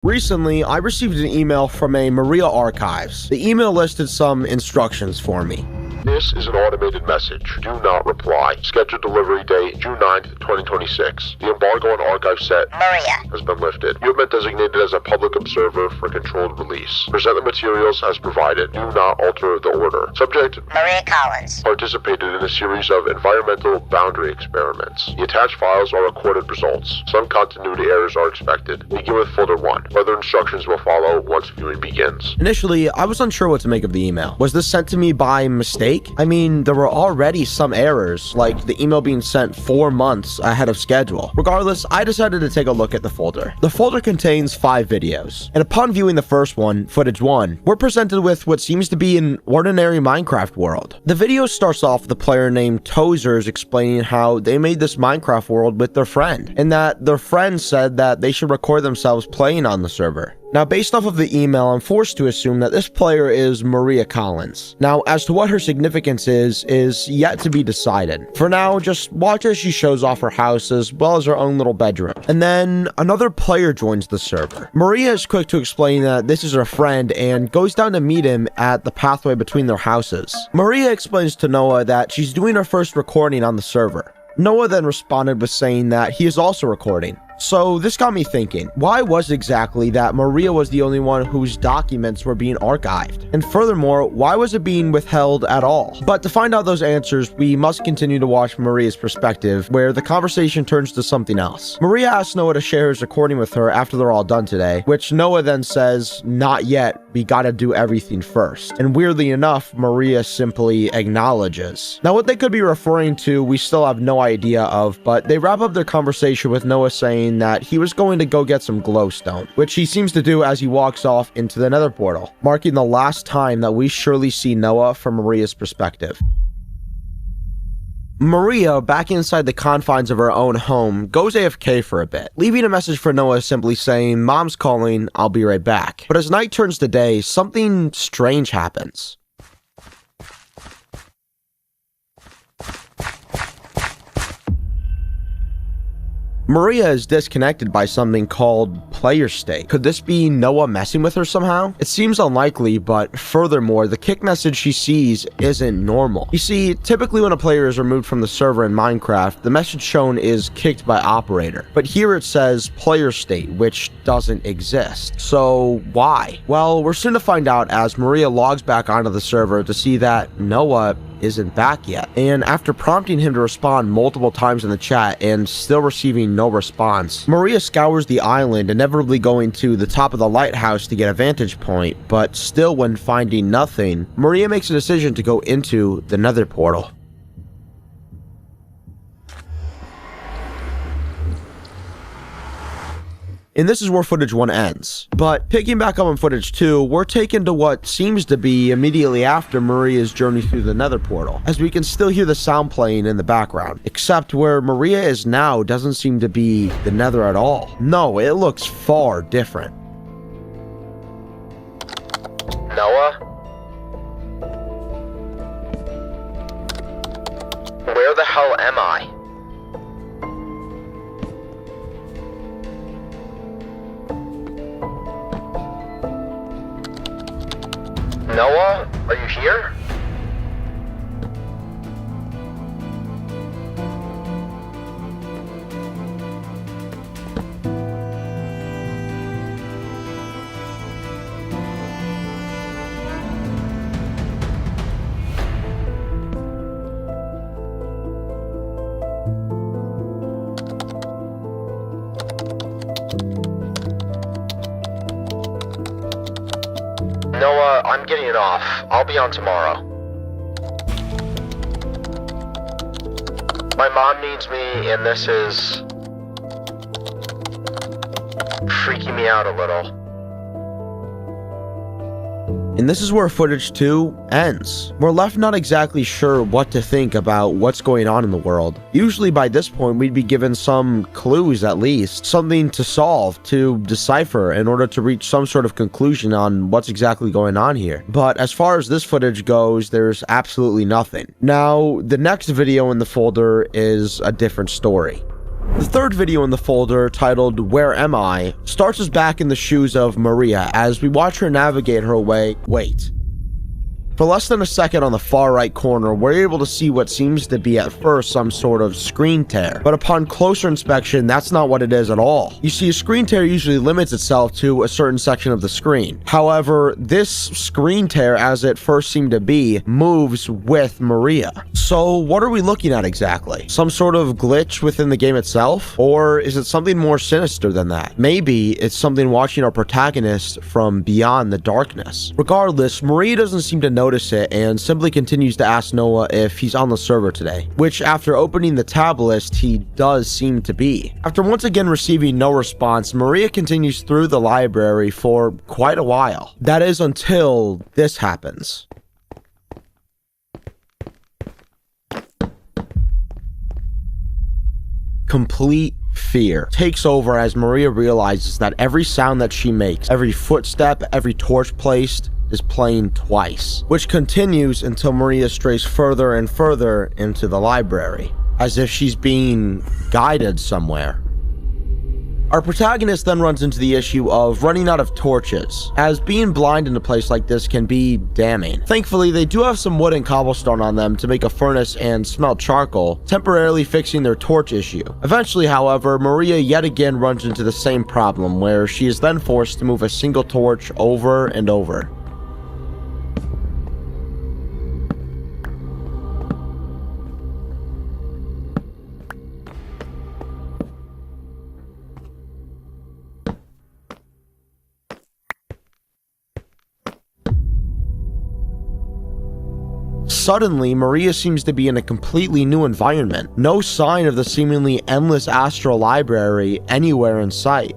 Recently, I received an email from a Maria archives. The email listed some instructions for me. This is an automated message. Do not reply. Scheduled delivery date, June 9th, 2026. The embargo on archive set Maria has been lifted. You have been designated as a public observer for controlled release. Present the materials as provided. Do not alter the order. Subject Maria Collins participated in a series of environmental boundary experiments. The attached files are recorded results. Some continuity errors are expected. Begin with folder 1. Further instructions will follow once viewing begins. Initially, I was unsure what to make of the email. Was this sent to me by mistake? I mean, there were already some errors, like the email being sent 4 months ahead of schedule. Regardless, I decided to take a look at the folder. The folder contains 5 videos, and upon viewing the first one, footage 1, we're presented with what seems to be an ordinary Minecraft world. The video starts off with a player named Tozers explaining how they made this Minecraft world with their friend, and that their friend said that they should record themselves playing on the server. Now, based off of the email, I'm forced to assume that this player is Maria Collins. Now, as to what her significance is yet to be decided. For now, just watch as she shows off her house as well as her own little bedroom. And then another player joins the server. Maria is quick to explain that this is her friend and goes down to meet him at the pathway between their houses. Maria explains to Noah that she's doing her first recording on the server. Noah then responded with saying that he is also recording. So this got me thinking, why was exactly that Maria was the only one whose documents were being archived? And furthermore, why was it being withheld at all? But to find out those answers, we must continue to watch Maria's perspective, where the conversation turns to something else. Maria asks Noah to share his recording with her after they're all done today, which Noah then says, not yet, we gotta do everything first. And weirdly enough, Maria simply acknowledges. Now what they could be referring to, we still have no idea of, but they wrap up their conversation with Noah saying that he was going to go get some glowstone, which he seems to do as he walks off into the nether portal, marking the last time that we surely see Noah from Maria's perspective. Maria, back inside the confines of her own home, goes AFK for a bit, leaving a message for Noah simply saying, "Mom's calling, I'll be right back." But as night turns to day, something strange happens. Maria is disconnected by something called player state. Could this be Noah messing with her somehow? It seems unlikely, but furthermore, the kick message she sees isn't normal. You see, typically when a player is removed from the server in Minecraft, the message shown is kicked by operator. But here it says player state, which doesn't exist. So why? Well, we're soon to find out as Maria logs back onto the server to see that Noah isn't back yet. And after prompting him to respond multiple times in the chat and still receiving no response, Maria scours the island, inevitably going to the top of the lighthouse to get a vantage point, but still when finding nothing, Maria makes a decision to go into the nether portal. And this is where footage 1 ends. But picking back up on footage 2, we're taken to what seems to be immediately after Maria's journey through the nether portal, as we can still hear the sound playing in the background, except where Maria is now doesn't seem to be the nether at all. No, it looks far different. Noah? Where the hell am I? Noah, are you here? Noah, I'm getting off. I'll be on tomorrow. My mom needs me, and this is freaking me out a little. And this is where footage 2 ends. We're left not exactly sure what to think about what's going on in the world. Usually by this point we'd be given some clues at least, something to solve, to decipher in order to reach some sort of conclusion on what's exactly going on here. But as far as this footage goes, there's absolutely nothing. Now, the next video in the folder is a different story. The third video in the folder, titled Where Am I?, starts us back in the shoes of Maria as we watch her navigate her way. Wait. For less than a second on the far right corner, we're able to see what seems to be at first some sort of screen tear, but upon closer inspection, that's not what it is at all. You see, a screen tear usually limits itself to a certain section of the screen. However, this screen tear, as it first seemed to be, moves with Maria. So what are we looking at exactly? Some sort of glitch within the game itself? Or is it something more sinister than that? Maybe it's something watching our protagonist from beyond the darkness. Regardless, Maria doesn't seem to notice it and simply continues to ask Noah if he's on the server today, which after opening the tab list, he does seem to be. After once again receiving no response, Maria continues through the library for quite a while. That is until this happens. Complete fear takes over as Maria realizes that every sound that she makes, every footstep, every torch placed, is playing twice, which continues until Maria strays further and further into the library, as if she's being guided somewhere. Our protagonist then runs into the issue of running out of torches, as being blind in a place like this can be damning. Thankfully, they do have some wood and cobblestone on them to make a furnace and smelt charcoal, temporarily fixing their torch issue. Eventually, however, Maria yet again runs into the same problem, where she is then forced to move a single torch over and over. Suddenly, Maria seems to be in a completely new environment. No sign of the seemingly endless astral library anywhere in sight.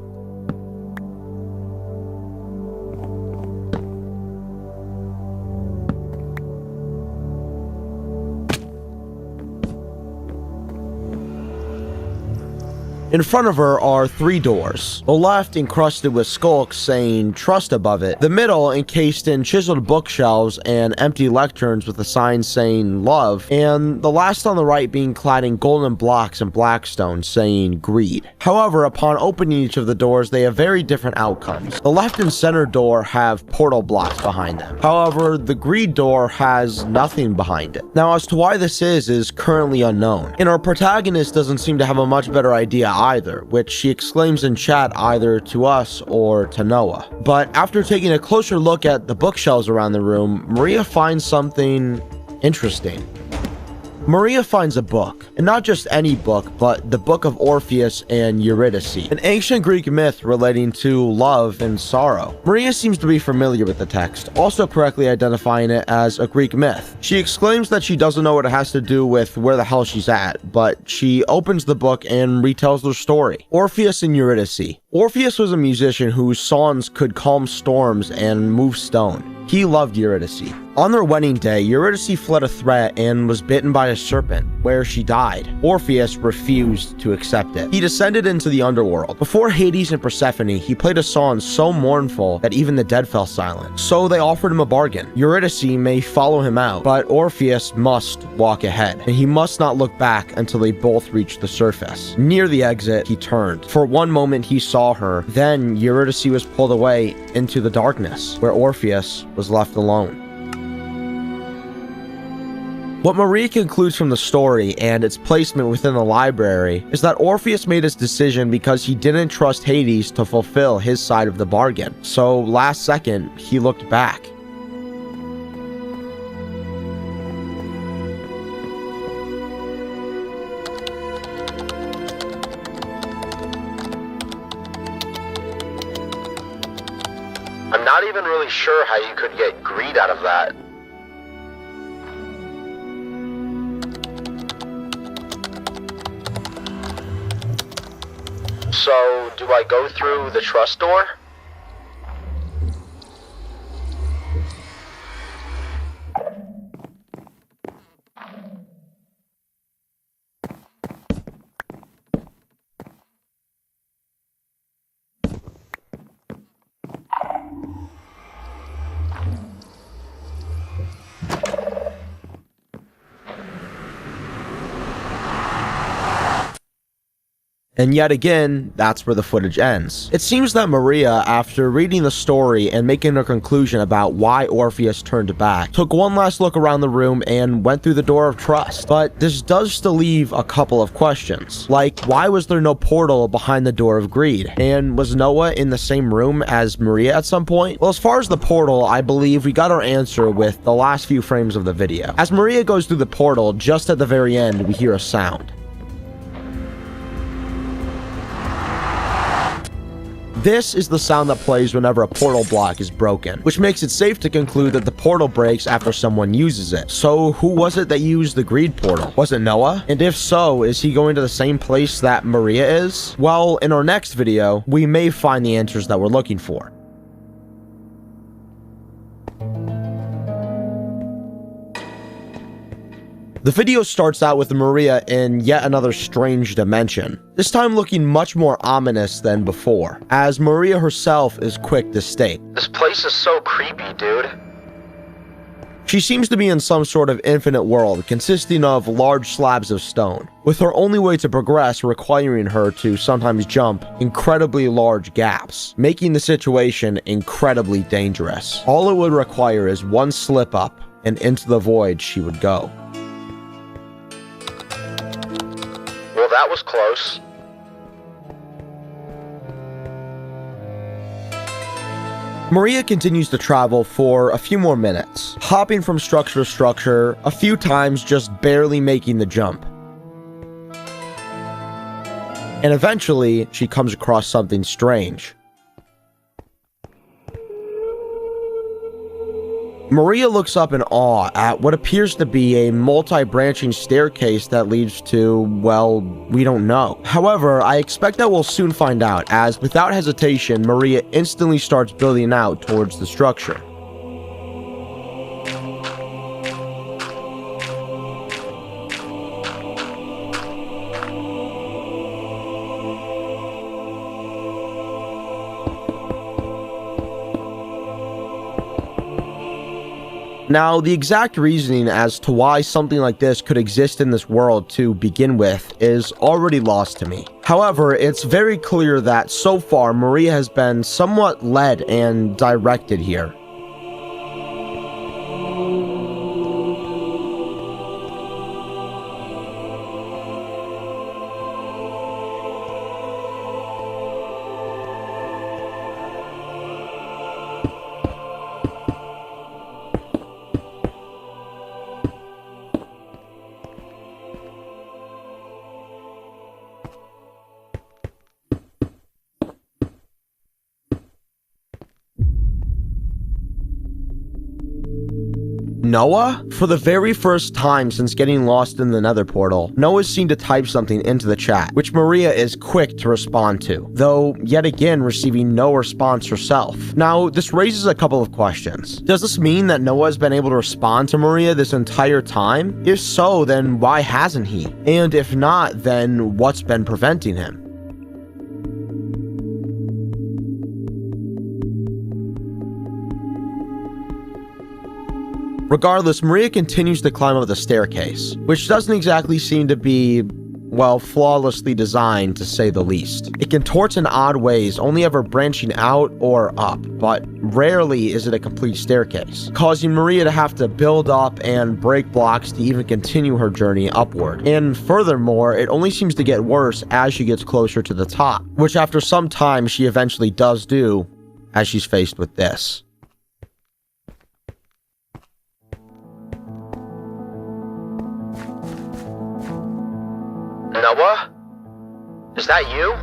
In front of her are 3 doors. The left encrusted with skulks saying trust above it. The middle encased in chiseled bookshelves and empty lecterns with a sign saying love. And the last on the right being clad in golden blocks and blackstone saying greed. However, upon opening each of the doors, they have very different outcomes. The left and center door have portal blocks behind them. However, the greed door has nothing behind it. Now, as to why this is currently unknown. And our protagonist doesn't seem to have a much better idea either, which she exclaims in chat either to us or to Noah. But after taking a closer look at the bookshelves around the room, Maria finds something interesting. Maria finds a book, and not just any book, but the Book of Orpheus and Eurydice, an ancient Greek myth relating to love and sorrow. Maria seems to be familiar with the text, also correctly identifying it as a Greek myth. She exclaims that she doesn't know what it has to do with where the hell she's at, but she opens the book and retells their story. Orpheus and Eurydice. Orpheus was a musician whose songs could calm storms and move stone. He loved Eurydice. On their wedding day, Eurydice fled a threat and was bitten by a serpent, where she died. Orpheus refused to accept it. He descended into the underworld. Before Hades and Persephone, he played a song so mournful that even the dead fell silent. So they offered him a bargain. Eurydice may follow him out, but Orpheus must walk ahead, and he must not look back until they both reach the surface. Near the exit, he turned. For one moment, he saw her. Then Eurydice was pulled away into the darkness, where Orpheus was left alone. What Maria concludes from the story and its placement within the library is that Orpheus made his decision because he didn't trust Hades to fulfill his side of the bargain. So last second, he looked back. I'm not even really sure how you could get greed out of that. So, do I go through the trust door? And yet again, that's where the footage ends. It seems that Maria, after reading the story and making a conclusion about why Orpheus turned back, took one last look around the room and went through the door of trust. But this does still leave a couple of questions. Like, why was there no portal behind the door of greed? And was Noah in the same room as Maria at some point? Well, as far as the portal, I believe we got our answer with the last few frames of the video. As Maria goes through the portal, just at the very end, we hear a sound. This is the sound that plays whenever a portal block is broken, which makes it safe to conclude that the portal breaks after someone uses it. So who was it that used the greed portal? Was it Noah? And if so, is he going to the same place that Maria is? Well, in our next video, we may find the answers that we're looking for. The video starts out with Maria in yet another strange dimension, this time looking much more ominous than before, as Maria herself is quick to state. This place is so creepy, dude. She seems to be in some sort of infinite world consisting of large slabs of stone, with her only way to progress requiring her to sometimes jump incredibly large gaps, making the situation incredibly dangerous. All it would require is one slip up, and into the void she would go. Well, that was close. Maria continues to travel for a few more minutes, hopping from structure to structure, a few times just barely making the jump. And eventually, she comes across something strange. Maria looks up in awe at what appears to be a multi-branching staircase that leads to, well, we don't know. However, I expect that we'll soon find out, as without hesitation, Maria instantly starts building out towards the structure. Now, the exact reasoning as to why something like this could exist in this world to begin with is already lost to me. However, it's very clear that so far Maria has been somewhat led and directed here. Noah? For the very first time since getting lost in the nether portal, Noah's seen to type something into the chat, which Maria is quick to respond to, though yet again receiving no response herself. Now, this raises a couple of questions. Does this mean that Noah has been able to respond to Maria this entire time? If so, then why hasn't he? And if not, then what's been preventing him? Regardless, Maria continues to climb up the staircase, which doesn't exactly seem to be, well, flawlessly designed to say the least. It contorts in odd ways, only ever branching out or up, but rarely is it a complete staircase, causing Maria to have to build up and break blocks to even continue her journey upward. And furthermore, it only seems to get worse as she gets closer to the top, which after some time she eventually does do, as she's faced with this. Noah? Is that you?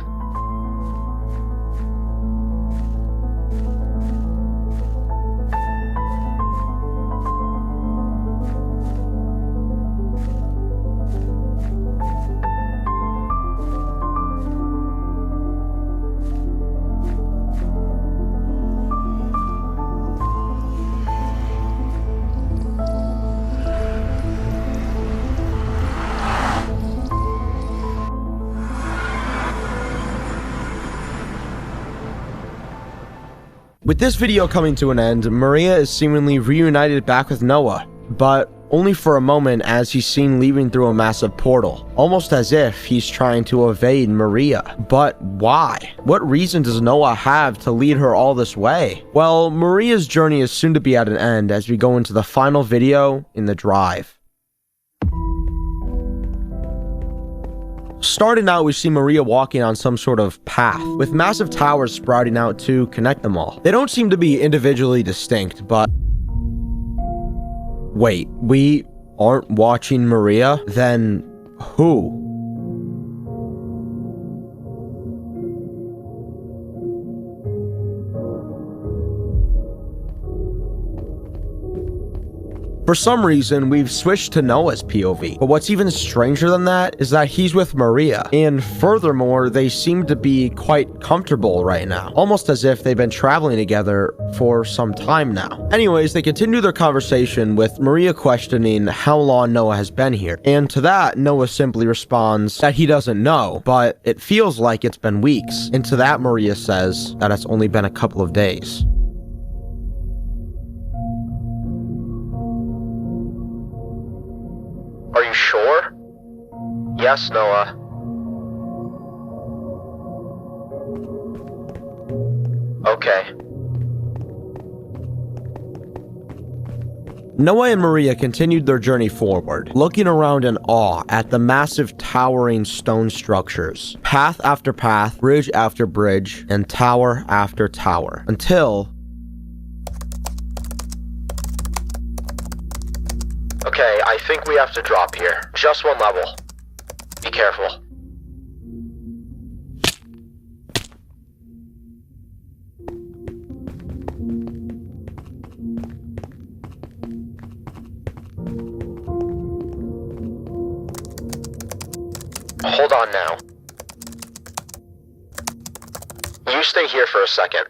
With this video coming to an end, Maria is seemingly reunited back with Noah. But only for a moment as he's seen leaving through a massive portal, almost as if he's trying to evade Maria. But why? What reason does Noah have to lead her all this way? Well, Maria's journey is soon to be at an end as we go into the final video in the drive. Starting out, we see Maria walking on some sort of path, with massive towers sprouting out to connect them all. They don't seem to be individually distinct, but... Wait, we aren't watching Maria? Then who? For some reason, we've switched to Noah's POV, but what's even stranger than that is that he's with Maria, and furthermore, they seem to be quite comfortable right now, almost as if they've been traveling together for some time now. Anyways, they continue their conversation with Maria questioning how long Noah has been here, and to that, Noah simply responds that he doesn't know, but it feels like it's been weeks, and to that, Maria says that it's only been a couple of days. Are you sure? Yes, Noah. Okay. Noah and Maria continued their journey forward, looking around in awe at the massive towering stone structures, path after path, bridge after bridge, and tower after tower, until... Okay, I think we have to drop here. Just one level. Be careful. Hold on now. You stay here for a second.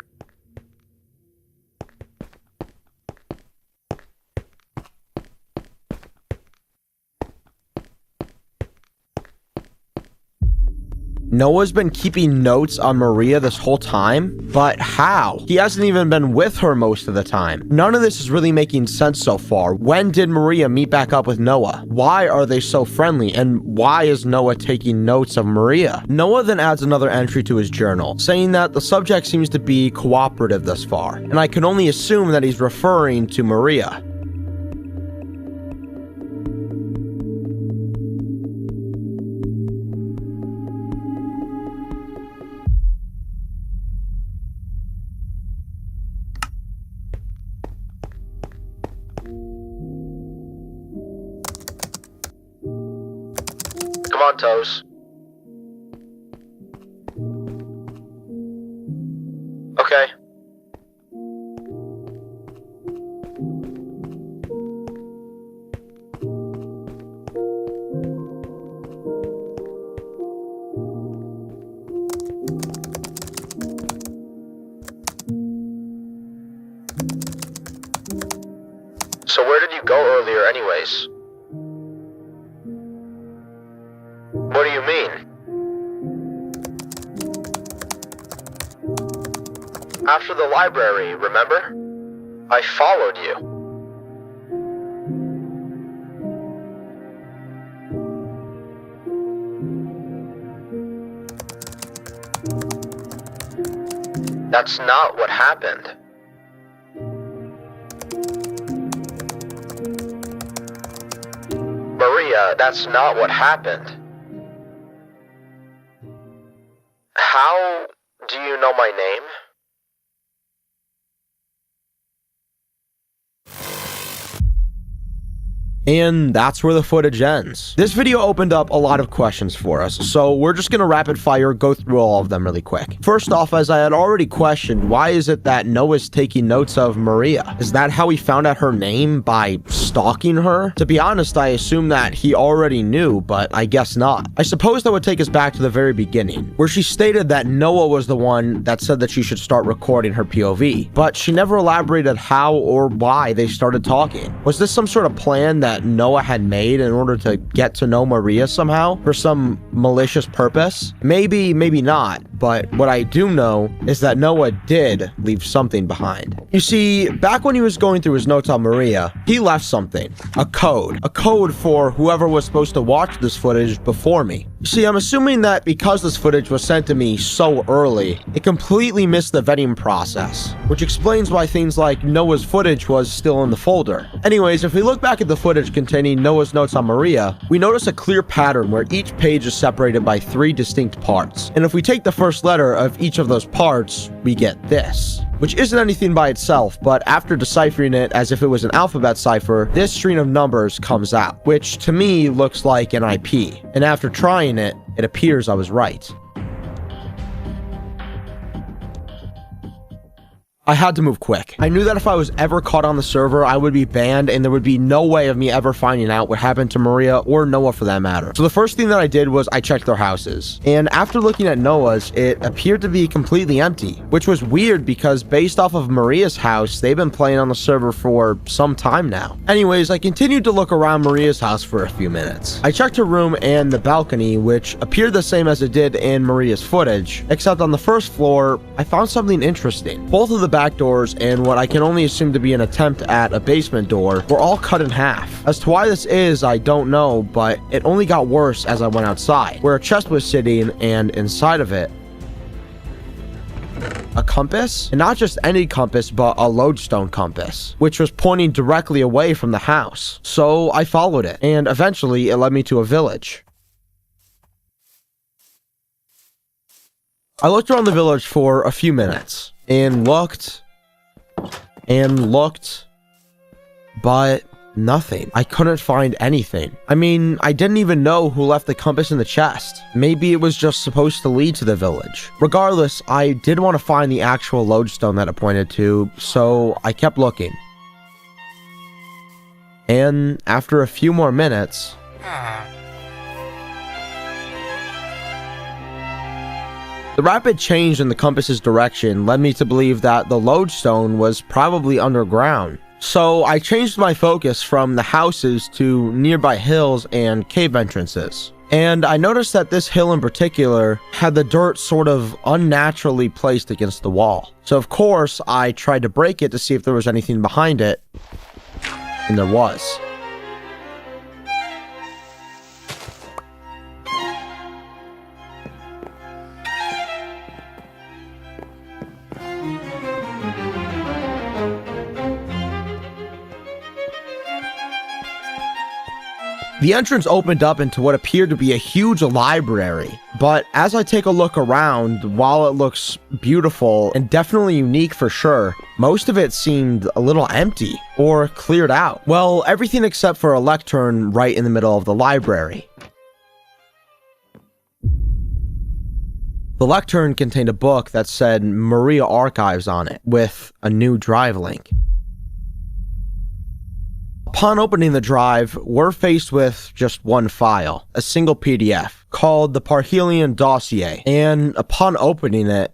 Noah's been keeping notes on Maria this whole time, but how? He hasn't even been with her most of the time. None of this is really making sense so far. When did Maria meet back up with Noah? Why are they so friendly? And why is Noah taking notes of Maria? Noah then adds another entry to his journal, saying that the subject seems to be cooperative thus far, and I can only assume that he's referring to Maria. Come on, Toes. Okay. So where did you go earlier anyways? What do you mean? After the library, remember? I followed you. That's not what happened. Maria, that's not what happened. How do you know my name? And that's where the footage ends. This video opened up a lot of questions for us, so we're just gonna rapid fire go through all of them really quick. First off, as I had already questioned, why is it that Noah's taking notes of Maria? Is that how he found out her name? By stalking her? To be honest, I assume that he already knew, but I guess not. I suppose that would take us back to the very beginning, where she stated that Noah was the one that said that she should start recording her POV, but she never elaborated how or why they started talking. Was this some sort of plan that Noah had made in order to get to know Maria somehow for some malicious purpose? Maybe, maybe not, but what I do know is that Noah did leave something behind. You see, back when he was going through his notes on Maria, he left something. A code for whoever was supposed to watch this footage before me. You see, I'm assuming that because this footage was sent to me so early, it completely missed the vetting process, which explains why things like Noah's footage was still in the folder. Anyways, if we look back at the footage containing Noah's notes on Maria, we notice a clear pattern where each page is separated by 3 distinct parts. And if we take the first letter of each of those parts, we get this, which isn't anything by itself, but after deciphering it as if it was an alphabet cipher, this string of numbers comes out, which to me looks like an IP. And after trying it, it appears I was right. I had to move quick. I knew that if I was ever caught on the server, I would be banned and there would be no way of me ever finding out what happened to Maria or Noah for that matter. So the first thing that I did was I checked their houses. And after looking at Noah's, it appeared to be completely empty, which was weird because based off of Maria's house, they've been playing on the server for some time now. Anyways, I continued to look around Maria's house for a few minutes. I checked her room and the balcony, which appeared the same as it did in Maria's footage, except on the first floor, I found something interesting. Both of the back doors and what I can only assume to be an attempt at a basement door were all cut in half. As to why this is, I don't know, but it only got worse as I went outside, where a chest was sitting and inside of it, a compass, and not just any compass, but a lodestone compass, which was pointing directly away from the house. So I followed it, and eventually it led me to a village. I looked around the village for a few minutes, and looked, but nothing. I couldn't find anything. I mean, I didn't even know who left the compass in the chest. Maybe it was just supposed to lead to the village. Regardless, I did want to find the actual lodestone that it pointed to, so I kept looking. And after a few more minutes, the rapid change in the compass's direction led me to believe that the lodestone was probably underground. So I changed my focus from the houses to nearby hills and cave entrances. And I noticed that this hill in particular had the dirt sort of unnaturally placed against the wall. So of course, I tried to break it to see if there was anything behind it, and there was. The entrance opened up into what appeared to be a huge library, but as I take a look around, while it looks beautiful and definitely unique for sure, most of it seemed a little empty or cleared out. Well, everything except for a lectern right in the middle of the library. The lectern contained a book that said Maria Archives on it, with a new drive link. Upon opening the drive, we're faced with just one file, a single PDF, called the Parhelion dossier, and upon opening it,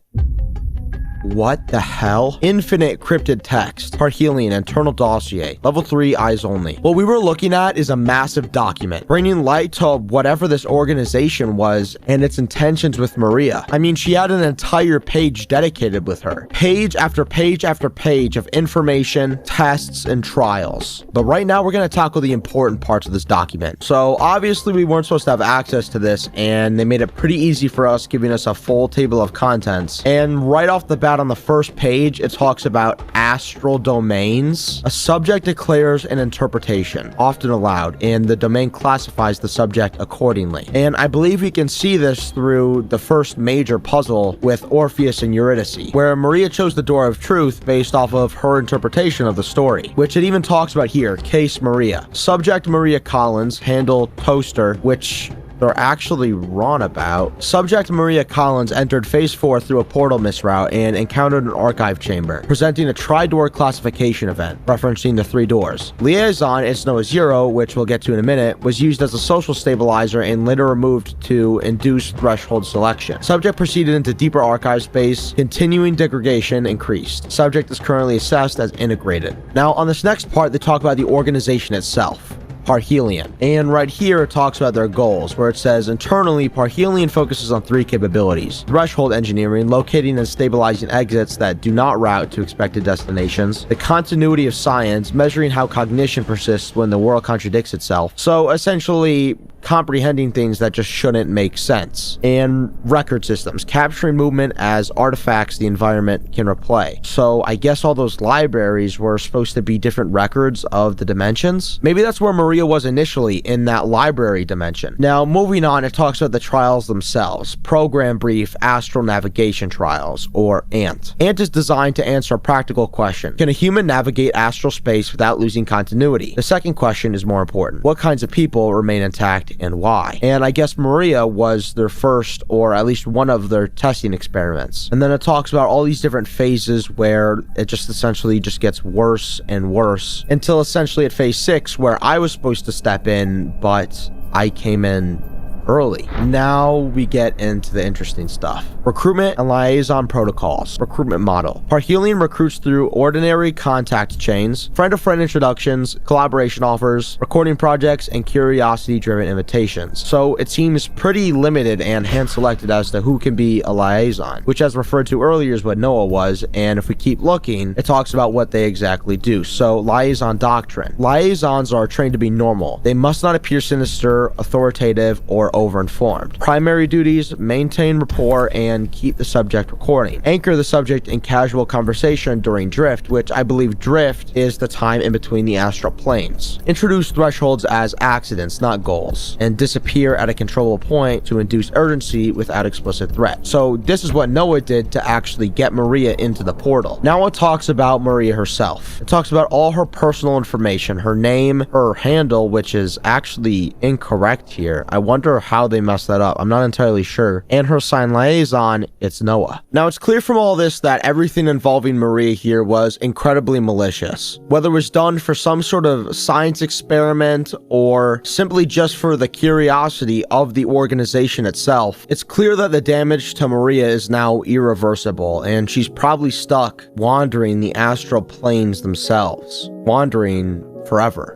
what the hell? Infinite cryptid text, Parhelion internal dossier, level 3 eyes only. What we were looking at is a massive document, bringing light to whatever this organization was and its intentions with Maria. I mean, she had an entire page dedicated with her. Page after page after page of information, tests, and trials. But right now we're going to tackle the important parts of this document. So obviously we weren't supposed to have access to this, and they made it pretty easy for us, giving us a full table of contents. And right off the bat, on the first page, it talks about astral domains. A subject declares an interpretation, often aloud, and the domain classifies the subject accordingly. And I believe we can see this through the first major puzzle with Orpheus and Eurydice, where Maria chose the door of truth based off of her interpretation of the story, which it even talks about here, Case Maria. Subject Maria Collins, handle Toaster, which they're actually wrong about. Subject Maria Collins entered phase 4 through a portal misroute and encountered an archive chamber, presenting a tri-door classification event, referencing the 3 doors. Liaison, it's known as 0, which we'll get to in a minute, was used as a social stabilizer and later removed to induce threshold selection. Subject proceeded into deeper archive space, continuing degradation increased. Subject is currently assessed as integrated. Now, on this next part, they talk about the organization itself. Parhelion. And right here it talks about their goals, where it says internally Parhelion focuses on 3 capabilities: threshold engineering, locating and stabilizing exits that do not route to expected destinations; the continuity of science, measuring how cognition persists when the world contradicts itself, so essentially comprehending things that just shouldn't make sense; and record systems, capturing movement as artifacts the environment can replay. So I guess all those libraries were supposed to be different records of the dimensions. Maybe that's where Maria was initially, in that library dimension. Now moving on, it talks about the trials themselves: program brief astral navigation trials, or ANT. ANT is designed to answer a practical question: can a human navigate astral space without losing continuity? The second question is more important: what kinds of people remain intact and why? And I guess Maria was their first, or at least one of their testing experiments. And then it talks about all these different phases where it just essentially just gets worse and worse, until essentially at phase 6, where I was supposed to step in, but I came in early. Now we get into the interesting stuff. Recruitment and liaison protocols. Recruitment model. Parhelion recruits through ordinary contact chains, friend-to-friend introductions, collaboration offers, recording projects, and curiosity-driven invitations. So it seems pretty limited and hand-selected as to who can be a liaison, which, as referred to earlier, is what Noah was, and if we keep looking, it talks about what they exactly do. So liaison doctrine. Liaisons are trained to be normal. They must not appear sinister, authoritative, or over-informed. Primary duties: maintain rapport and keep the subject recording. Anchor the subject in casual conversation during drift, which I believe drift is the time in between the astral planes. Introduce thresholds as accidents, not goals. And disappear at a controllable point to induce urgency without explicit threat. So this is what Noah did to actually get Maria into the portal. Now it talks about Maria herself. It talks about all her personal information: her name, her handle, which is actually incorrect here. I wonder how they messed that up. I'm not entirely sure. And her assigned liaison, it's Noah. Now it's clear from all this that everything involving Maria here was incredibly malicious. Whether it was done for some sort of science experiment or simply just for the curiosity of the organization itself, it's clear that the damage to Maria is now irreversible, and she's probably stuck wandering the astral planes themselves, wandering forever.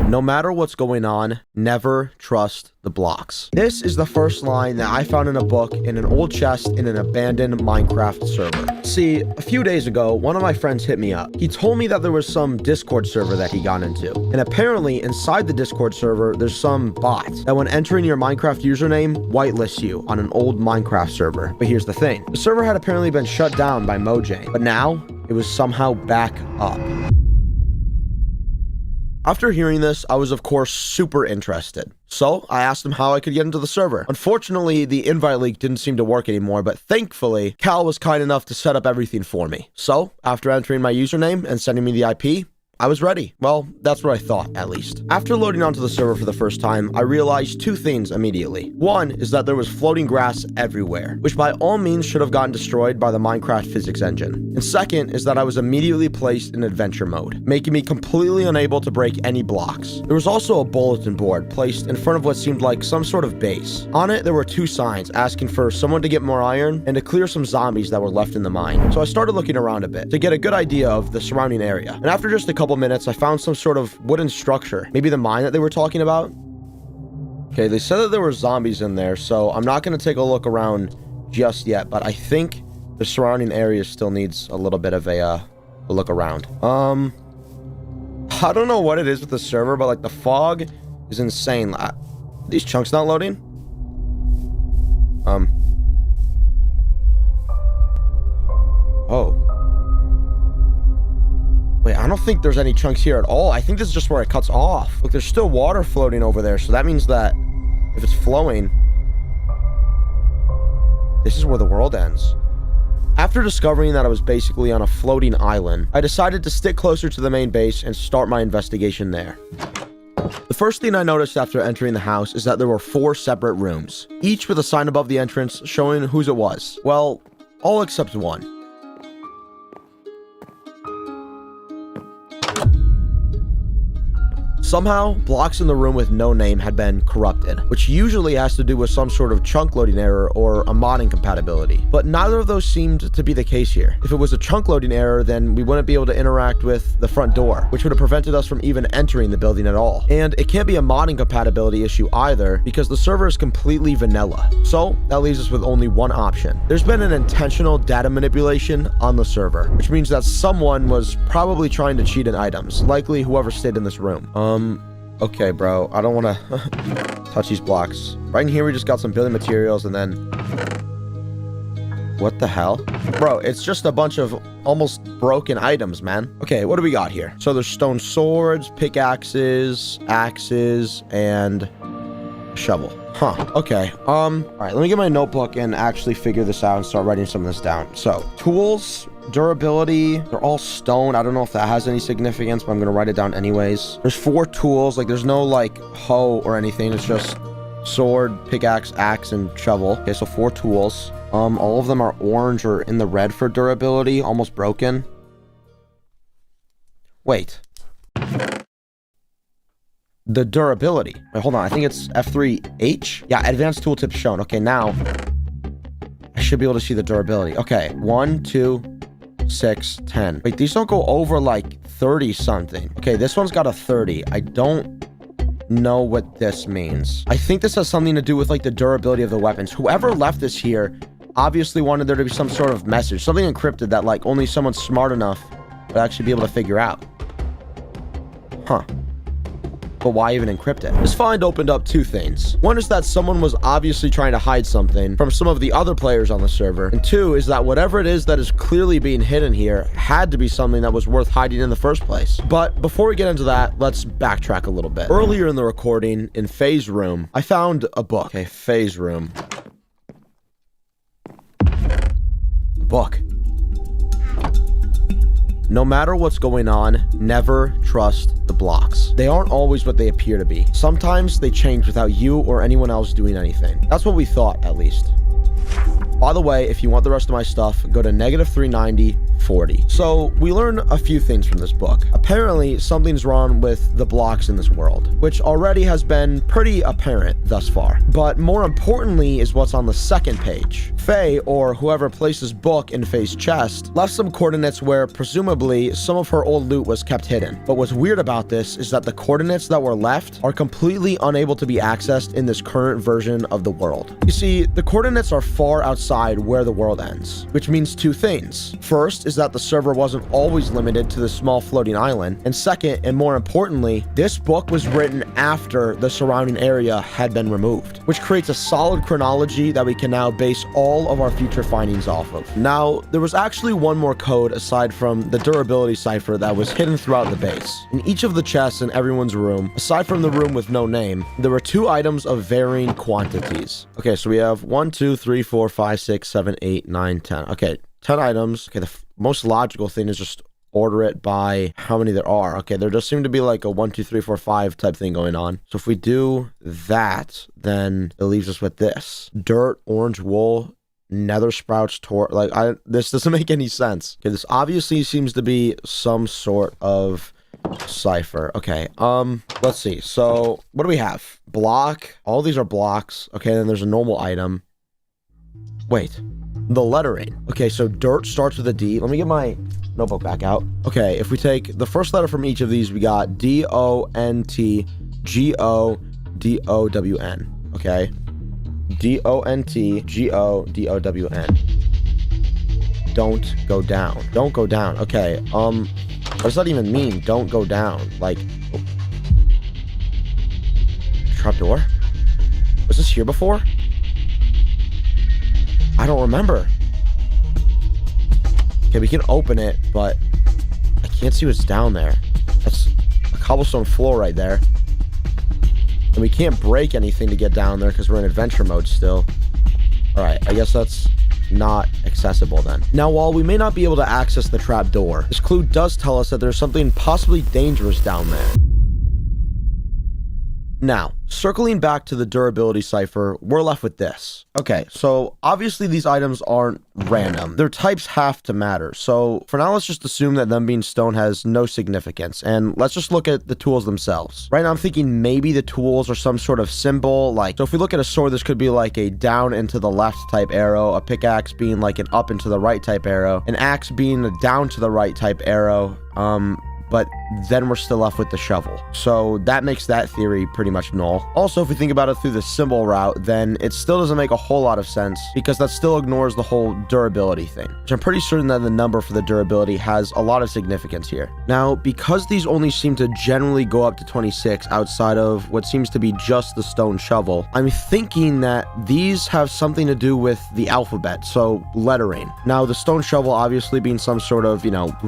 No matter what's going on, never trust the blocks. This is the first line that I found in a book in an old chest in an abandoned Minecraft server. See, a few days ago, one of my friends hit me up. He told me that there was some Discord server that he got into. And apparently, inside the Discord server, there's some bot that when entering your Minecraft username, whitelists you on an old Minecraft server. But here's the thing. The server had apparently been shut down by Mojang, but now it was somehow back up. After hearing this, I was of course super interested. So I asked him how I could get into the server. Unfortunately, the invite link didn't seem to work anymore, but thankfully, Cal was kind enough to set up everything for me. So after entering my username and sending me the IP, I was ready. Well, that's what I thought, at least. After loading onto the server for the first time, I realized 2 things immediately. One is that there was floating grass everywhere, which by all means should have gotten destroyed by the Minecraft physics engine. And second is that I was immediately placed in adventure mode, making me completely unable to break any blocks. There was also a bulletin board placed in front of what seemed like some sort of base. On it, there were 2 signs asking for someone to get more iron and to clear some zombies that were left in the mine. So I started looking around a bit to get a good idea of the surrounding area. And after just a couple minutes, I found some sort of wooden structure. Maybe the mine that they were talking about? Okay, they said that there were zombies in there, so I'm not going to take a look around just yet, but I think the surrounding area still needs a little bit of a look around. I don't know what it is with the server, but like the fog is insane. These chunks not loading? Oh. Wait, I don't think there's any chunks here at all. I think this is just where it cuts off. Look, there's still water floating over there, so that means that if it's flowing, this is where the world ends. After discovering that I was basically on a floating island, I decided to stick closer to the main base and start my investigation there. The first thing I noticed after entering the house is that there were 4 separate rooms, each with a sign above the entrance showing whose it was. Well, all except one. Somehow, blocks in the room with no name had been corrupted, which usually has to do with some sort of chunk loading error or a mod incompatibility. But neither of those seemed to be the case here. If it was a chunk loading error, then we wouldn't be able to interact with the front door, which would have prevented us from even entering the building at all. And it can't be a mod incompatibility issue either, because the server is completely vanilla. So that leaves us with only one option. There's been an intentional data manipulation on the server, which means that someone was probably trying to cheat in items, likely whoever stayed in this room. Okay, bro, I don't want to touch these blocks. Right in here, we just got some building materials, and then... What the hell? Bro, it's just a bunch of almost broken items, man. Okay, what do we got here? So there's stone swords, pickaxes, axes, and a shovel. Huh, okay. All right, let me get my notebook and actually figure this out and start writing some of this down. So, tools, durability, they're all stone. I don't know if that has any significance, but I'm gonna write it down anyways. There's 4 tools, like there's no like hoe or anything. It's just sword, pickaxe, axe, and shovel. Okay, so 4 tools. All of them are orange or in the red for durability, almost broken. Wait. The durability. Wait, hold on. I think it's F3H. Yeah, advanced tooltip shown. Okay, now I should be able to see the durability. Okay, 1, 2, 6, 10. Wait, these don't go over like 30 something. Okay, this one's got a 30. I don't know what this means. I think this has something to do with like the durability of the weapons. Whoever left this here obviously wanted there to be some sort of message, something encrypted that like only someone smart enough would actually be able to figure out. Huh. But why even encrypt it? This find opened up 2 things. One is that someone was obviously trying to hide something from some of the other players on the server. And 2 is that whatever it is that is clearly being hidden here had to be something that was worth hiding in the first place. But before we get into that, let's backtrack a little bit. Earlier in the recording, in Faye's room, I found a book. Okay, Faye's room. Book. No matter what's going on, never trust the blocks. They aren't always what they appear to be. Sometimes they change without you or anyone else doing anything. That's what we thought, at least. By the way, if you want the rest of my stuff, go to -39040. So we learn a few things from this book. Apparently, something's wrong with the blocks in this world, which already has been pretty apparent thus far. But more importantly is what's on the second page. Faye, or whoever placed this book in Faye's chest, left some coordinates where presumably some of her old loot was kept hidden. But what's weird about this is that the coordinates that were left are completely unable to be accessed in this current version of the world. You see, the coordinates are far outside where the world ends, which means 2 things. First is that the server wasn't always limited to the small floating island, and second, and more importantly, this book was written after the surrounding area had been removed, which creates a solid chronology that we can now base all of our future findings off of. Now, there was actually one more code aside from the durability cipher that was hidden throughout the base. In each of the chests in everyone's room, aside from the room with no name, there were 2 items of varying quantities. Okay, so we have 1, 2, 3, 4, 5, 6, 7, 8, 9, 10. Okay, 10 items. Okay, the most logical thing is just order it by how many there are. Okay, there does seem to be like a 1, 2, 3, 4, 5 type thing going on. So if we do that, then it leaves us with this. Dirt, orange wool, nether sprouts, this doesn't make any sense. Okay, this obviously seems to be some sort of cipher. Okay, let's see. So what do we have? Block. All these are blocks. Okay, then there's a normal item. Wait, the lettering. Okay, so dirt starts with a D. Let me get my notebook back out. Okay, if we take the first letter from each of these, we got D-O-N-T-G-O-D-O-W-N. Okay, D-O-N-T-G-O-D-O-W-N. Don't go down. Don't go down. Okay, what does that even mean? Don't go down. Like, oh. Trapdoor? Was this here before? I don't remember. Okay, we can open it, but I can't see what's down there. That's a cobblestone floor right there. And we can't break anything to get down there because we're in adventure mode still. Alright, I guess that's not accessible then. Now, while we may not be able to access the trapdoor, this clue does tell us that there's something possibly dangerous down there. Now, circling back to the durability cipher, we're left with this. Okay, so obviously these items aren't random. Their types have to matter. So for now, let's just assume that them being stone has no significance, and let's just look at the tools themselves. Right now, I'm thinking maybe the tools are some sort of symbol. Like, so if we look at a sword, this could be like a down and to the left type arrow, a pickaxe being like an up and to the right type arrow, an axe being a down to the right type arrow, but then we're still left with the shovel. So that makes that theory pretty much null. Also, if we think about it through the symbol route, then it still doesn't make a whole lot of sense because that still ignores the whole durability thing, which I'm pretty certain that the number for the durability has a lot of significance here. Now, because these only seem to generally go up to 26 outside of what seems to be just the stone shovel, I'm thinking that these have something to do with the alphabet, so lettering. Now, the stone shovel obviously being some sort of,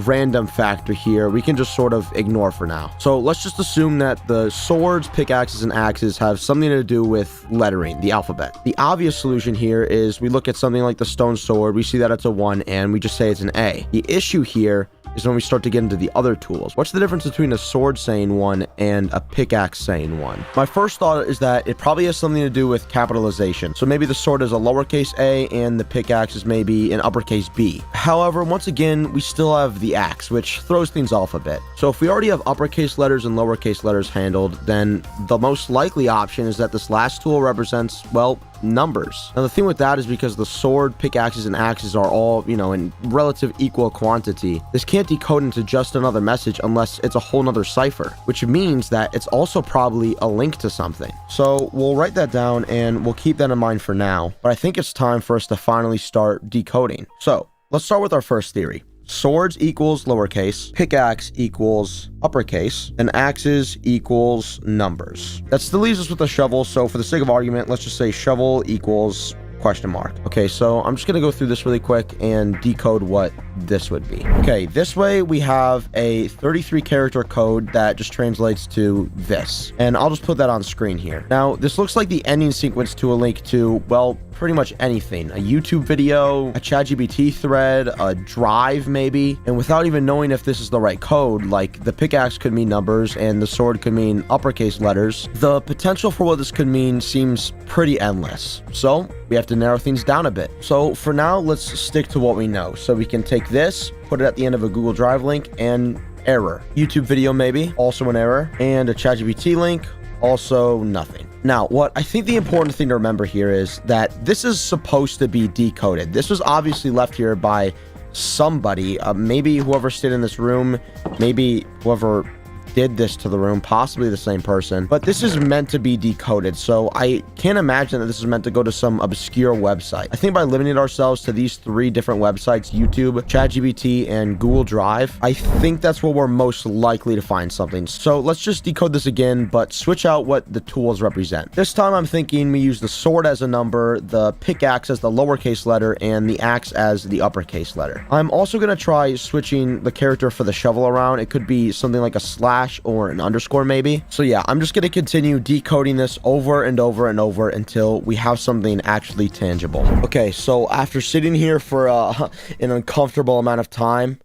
random factor here, we can just sort of ignore for now. So let's just assume that the swords, pickaxes, and axes have something to do with lettering, the alphabet. The obvious solution here is we look at something like the stone sword, we see that it's a 1, and we just say it's an A. The issue here is when we start to get into the other tools. What's the difference between a sword saying 1 and a pickaxe saying 1? My first thought is that it probably has something to do with capitalization. So maybe the sword is a lowercase a and the pickaxe is maybe an uppercase B. However, once again, we still have the axe, which throws things off a bit. So if we already have uppercase letters and lowercase letters handled, then the most likely option is that this last tool represents, well, numbers. Now the thing with that is because the sword, pickaxes, and axes are all, in relative equal quantity, this can't decode into just another message unless it's a whole nother cipher, which means that it's also probably a link to something. So we'll write that down and we'll keep that in mind for now, but I think it's time for us to finally start decoding. So let's start with our first theory. Swords equals lowercase, pickaxe equals uppercase, and axes equals numbers. That still leaves us with a shovel, so for the sake of argument, let's just say shovel equals question mark. Okay, so I'm just gonna go through this really quick and decode what this would be. Okay, this way we have a 33 character code that just translates to this, and I'll just put that on screen here. Now, this looks like the ending sequence to a link to, well, pretty much anything. A YouTube video, a ChatGPT thread, a drive maybe, and without even knowing if this is the right code, like the pickaxe could mean numbers and the sword could mean uppercase letters, the potential for what this could mean seems pretty endless. So we have to narrow things down a bit. So for now, let's stick to what we know. So we can take this, put it at the end of a Google Drive link, and error. YouTube video maybe, also an error, and a ChatGPT link, also nothing. Now, what I think the important thing to remember here is that this is supposed to be decoded. This was obviously left here by somebody, maybe whoever stayed in this room, maybe whoever did this to the room, possibly the same person, but this is meant to be decoded, so I can't imagine that this is meant to go to some obscure website. I think by limiting ourselves to these 3 different websites, YouTube, ChatGPT, and Google Drive, I think that's where we're most likely to find something. So let's just decode this again, but switch out what the tools represent. This time I'm thinking we use the sword as a number, the pickaxe as the lowercase letter, and the axe as the uppercase letter. I'm also going to try switching the character for the shovel around. It could be something like a slash or an underscore maybe. So yeah, I'm just going to continue decoding this over and over and over until we have something actually tangible. Okay, so after sitting here for an uncomfortable amount of time,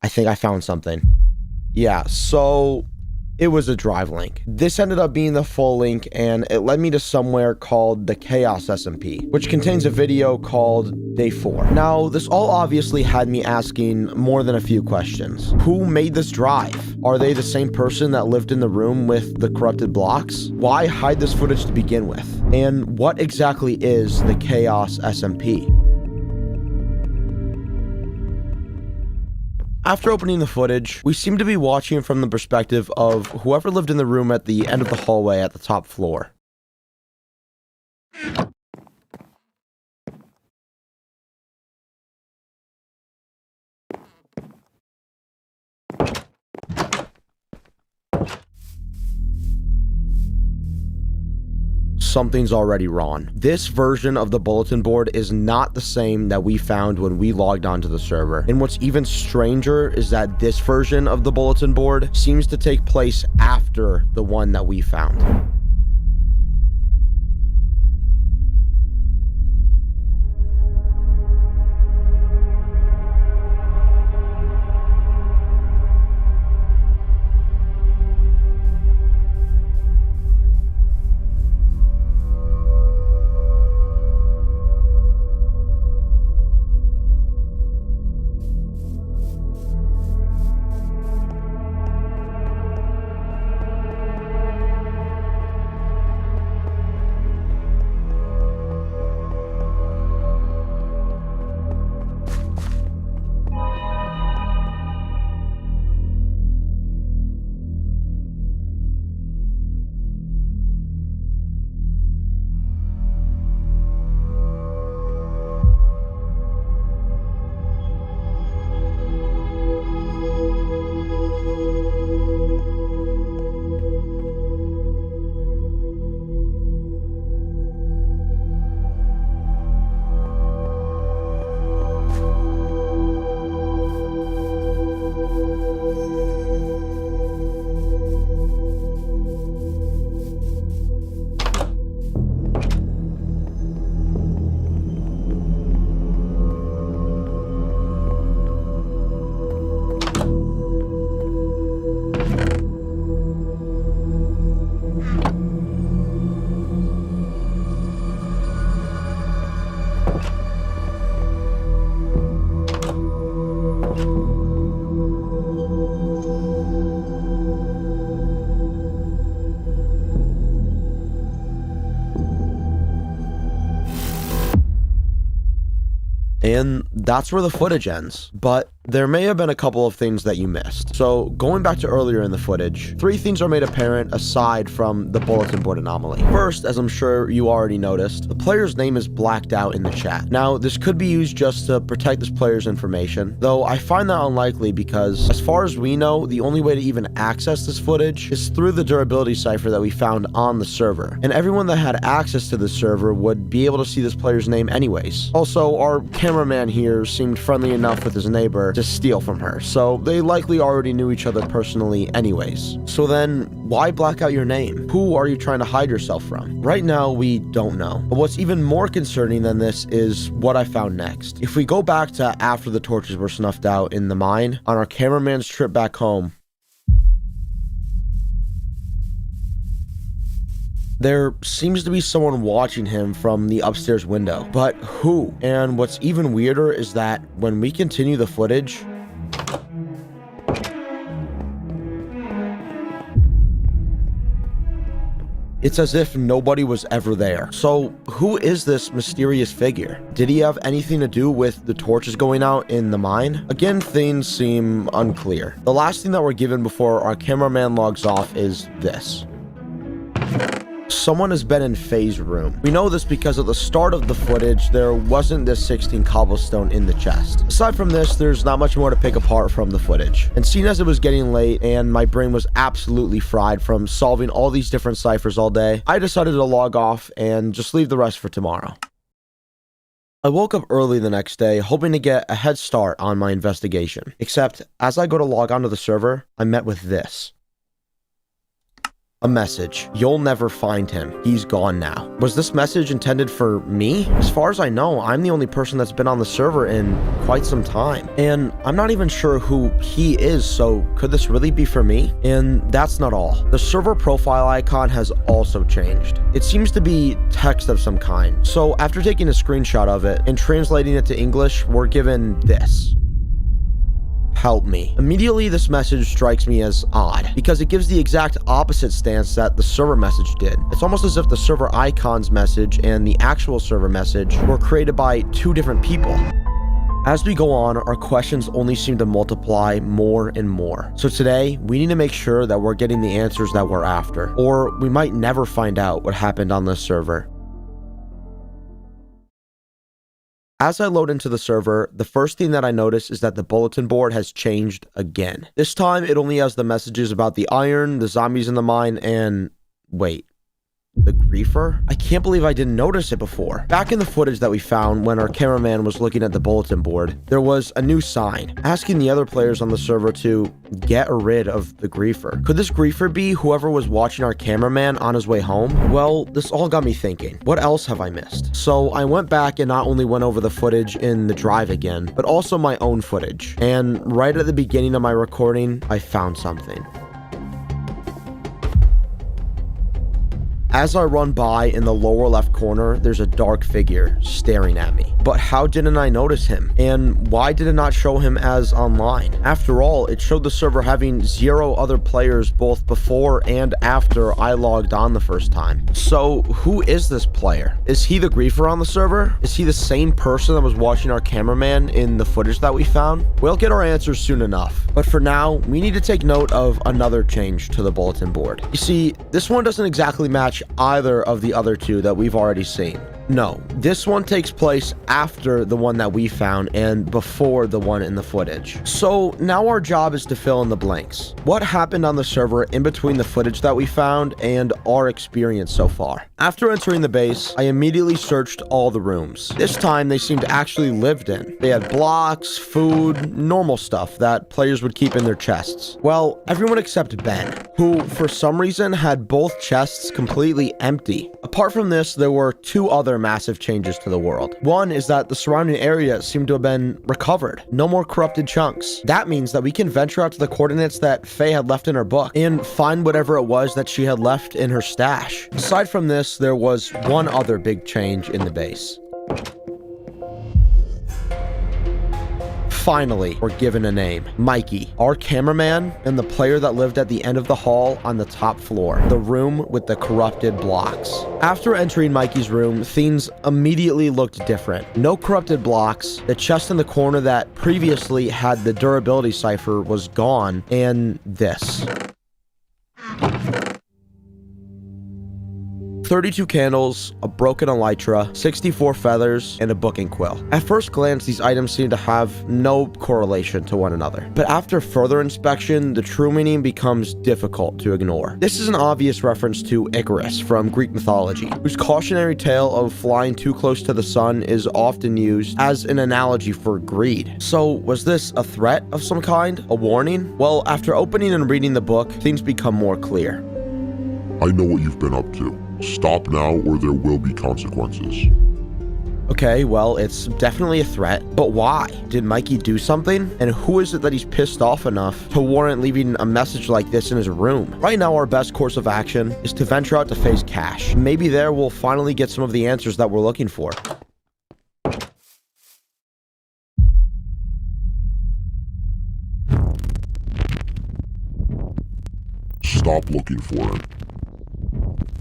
I think I found something. Yeah, so it was a drive link. This ended up being the full link, and it led me to somewhere called the Chaos SMP, which contains a video called Day 4. Now, this all obviously had me asking more than a few questions. Who made this drive? Are they the same person that lived in the room with the corrupted blocks? Why hide this footage to begin with? And what exactly is the Chaos SMP? After opening the footage, we seem to be watching from the perspective of whoever lived in the room at the end of the hallway at the top floor. Something's already wrong. This version of the bulletin board is not the same that we found when we logged onto the server. And what's even stranger is that this version of the bulletin board seems to take place after the one that we found. And that's where the footage ends. But there may have been a couple of things that you missed. So going back to earlier in the footage, 3 things are made apparent aside from the bulletin board anomaly. First, as I'm sure you already noticed, the player's name is blacked out in the chat. Now, this could be used just to protect this player's information, though I find that unlikely because, as far as we know, the only way to even access this footage is through the durability cipher that we found on the server, and everyone that had access to the server would be able to see this player's name anyways. Also, our cameraman here seemed friendly enough with his neighbor to steal from her, so they likely already knew each other personally anyways. So then, why black out your name? Who are you trying to hide yourself from? Right now, we don't know. But what's even more concerning than this is what I found next. If we go back to after the torches were snuffed out in the mine, on our cameraman's trip back home, there seems to be someone watching him from the upstairs window. But who? And what's even weirder is that when we continue the footage, it's as if nobody was ever there. So who is this mysterious figure? Did he have anything to do with the torches going out in the mine? Again, things seem unclear. The last thing that we're given before our cameraman logs off is this. Someone has been in Faye's room. We know this because at the start of the footage, there wasn't this 16 cobblestone in the chest. Aside from this, there's not much more to pick apart from the footage. And seeing as it was getting late and my brain was absolutely fried from solving all these different ciphers all day, I decided to log off and just leave the rest for tomorrow. I woke up early the next day, hoping to get a head start on my investigation. Except, as I go to log onto the server, I'm met with this. A message. You'll never find him. He's gone now. Was this message intended for me? As far as I know, I'm the only person that's been on the server in quite some time. And I'm not even sure who he is, so could this really be for me? And that's not all. The server profile icon has also changed. It seems to be text of some kind. So after taking a screenshot of it and translating it to English, we're given this. Help me. Immediately, this message strikes me as odd because it gives the exact opposite stance that the server message did. It's almost as if the server icon's message and the actual server message were created by 2 different people. As we go on, our questions only seem to multiply more and more. So today, we need to make sure that we're getting the answers that we're after, or we might never find out what happened on this server. As I load into the server, the first thing that I notice is that the bulletin board has changed again. This time, it only has the messages about the iron, the zombies in the mine, and... wait. The griefer? I can't believe I didn't notice it before. Back in the footage that we found when our cameraman was looking at the bulletin board, there was a new sign asking the other players on the server to get rid of the griefer. Could this griefer be whoever was watching our cameraman on his way home? Well, this all got me thinking, what else have I missed? So I went back and not only went over the footage in the drive again, but also my own footage. And right at the beginning of my recording, I found something. As I run by in the lower left corner, there's a dark figure staring at me. But how didn't I notice him? And why did it not show him as online? After all, it showed the server having 0 other players both before and after I logged on the first time. So who is this player? Is he the griefer on the server? Is he the same person that was watching our cameraman in the footage that we found? We'll get our answers soon enough. But for now, we need to take note of another change to the bulletin board. You see, this one doesn't exactly match either of the other 2 that we've already seen. No, this one takes place after the one that we found and before the one in the footage. So now our job is to fill in the blanks. What happened on the server in between the footage that we found and our experience so far? After entering the base, I immediately searched all the rooms. This time they seemed actually lived in. They had blocks, food, normal stuff that players would keep in their chests. Well, everyone except Ben, who for some reason had both chests completely empty. Apart from this, there were 2 other massive changes to the world. One is that the surrounding area seemed to have been recovered. No more corrupted chunks. That means that we can venture out to the coordinates that Faye had left in her book and find whatever it was that she had left in her stash. Aside from this, there was one other big change in the base. Finally, we're given a name. Mikey, our cameraman, and the player that lived at the end of the hall on the top floor, the room with the corrupted blocks. After entering Mikey's room, things immediately looked different. No corrupted blocks, the chest in the corner that previously had the durability cipher was gone, and this. 32 candles, a broken elytra, 64 feathers, and a booking quill. At first glance, these items seem to have no correlation to one another. But after further inspection, the true meaning becomes difficult to ignore. This is an obvious reference to Icarus from Greek mythology, whose cautionary tale of flying too close to the sun is often used as an analogy for greed. So, was this a threat of some kind? A warning? Well, after opening and reading the book, things become more clear. I know what you've been up to. Stop now or there will be consequences. Okay, well, it's definitely a threat, but why? Did Mikey do something? And who is it that he's pissed off enough to warrant leaving a message like this in his room? Right now, our best course of action is to venture out to face Cash. Maybe there we'll finally get some of the answers that we're looking for. Stop looking for him.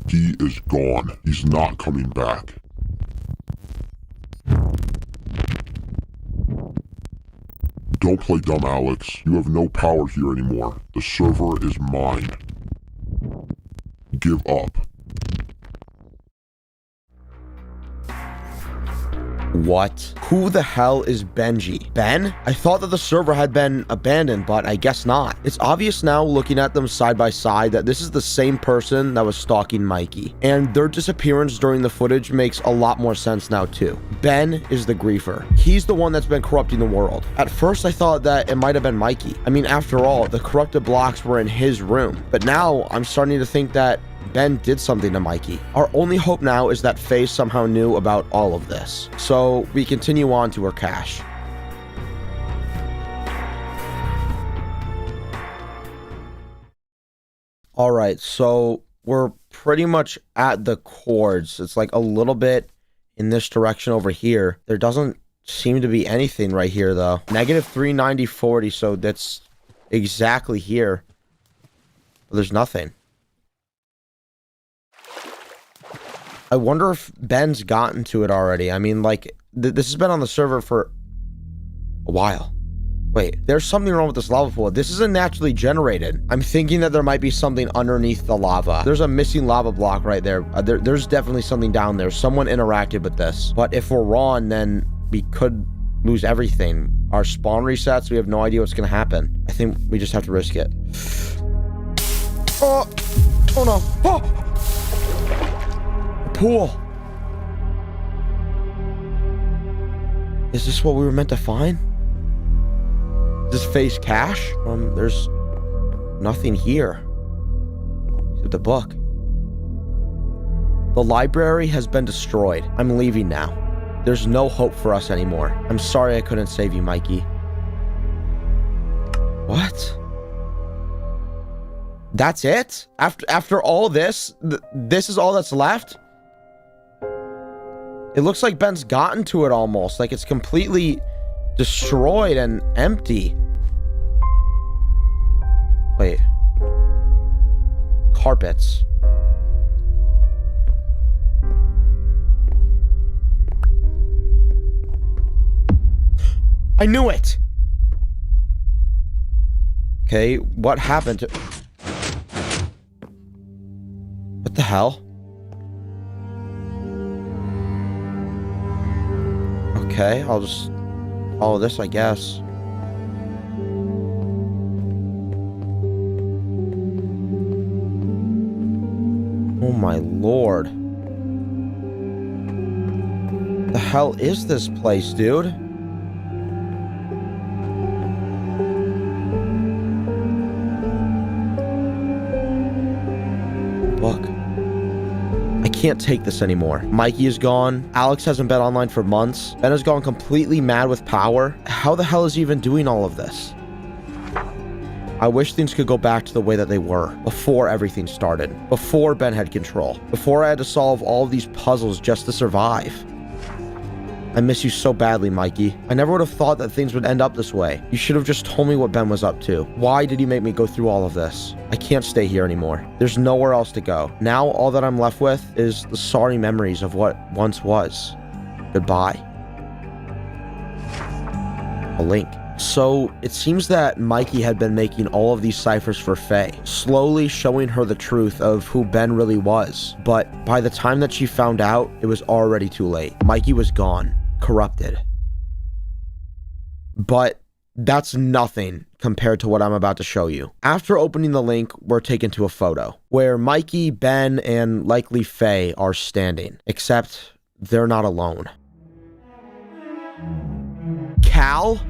He is gone. He's not coming back. Don't play dumb, Alex. You have no power here anymore. The server is mine. Give up. What? Who the hell is Benji? Ben? I thought that the server had been abandoned, but I guess not. It's obvious now looking at them side by side that this is the same person that was stalking Mikey. And their disappearance during the footage makes a lot more sense now too. Ben is the griefer. He's the one that's been corrupting the world. At first I thought that it might have been Mikey. I mean, after all, the corrupted blocks were in his room. But now I'm starting to think that Ben did something to Mikey. Our only hope now is that Faye somehow knew about all of this. So we continue on to her cache. Alright, so we're pretty much at the chords. It's like a little bit in this direction over here. There doesn't seem to be anything right here though. Negative 390.40, so that's exactly here. But there's nothing. I wonder if Ben's gotten to it already. I mean, like, this has been on the server for a while. Wait, there's something wrong with this lava pool. This isn't naturally generated. I'm thinking that there might be something underneath the lava. There's a missing lava block right there. There's definitely something down there. Someone interacted with this. But if we're wrong, then we could lose everything. Our spawn resets. We have no idea what's going to happen. I think we just have to risk it. Oh no. Oh! Pool. Is this what we were meant to find? Is this Faye's cache? There's nothing here. Except the book. The library has been destroyed. I'm leaving now. There's no hope for us anymore. I'm sorry I couldn't save you, Mikey. What? That's it? After all this, this is all that's left? It looks like Ben's gotten to it almost. Like it's completely destroyed and empty. Wait. Carpets. I knew it! Okay, what happened to... What the hell? Okay, I'll just follow this, I guess. Oh my lord. The hell is this place, dude? Look. I can't take this anymore. Mikey is gone. Alex hasn't been online for months. Ben has gone completely mad with power. How the hell is he even doing all of this? I wish things could go back to the way that they were before everything started. Before Ben had control. Before I had to solve all of these puzzles just to survive. I miss you so badly, Mikey. I never would have thought that things would end up this way. You should have just told me what Ben was up to. Why did you make me go through all of this? I can't stay here anymore. There's nowhere else to go. Now all that I'm left with is the sorry memories of what once was. Goodbye. A link. So it seems that Mikey had been making all of these ciphers for Faye, slowly showing her the truth of who Ben really was. But by the time that she found out, it was already too late. Mikey was gone, corrupted. But that's nothing compared to what I'm about to show you. After opening the link, we're taken to a photo where Mikey, Ben, and likely Faye are standing, except they're not alone. Cal?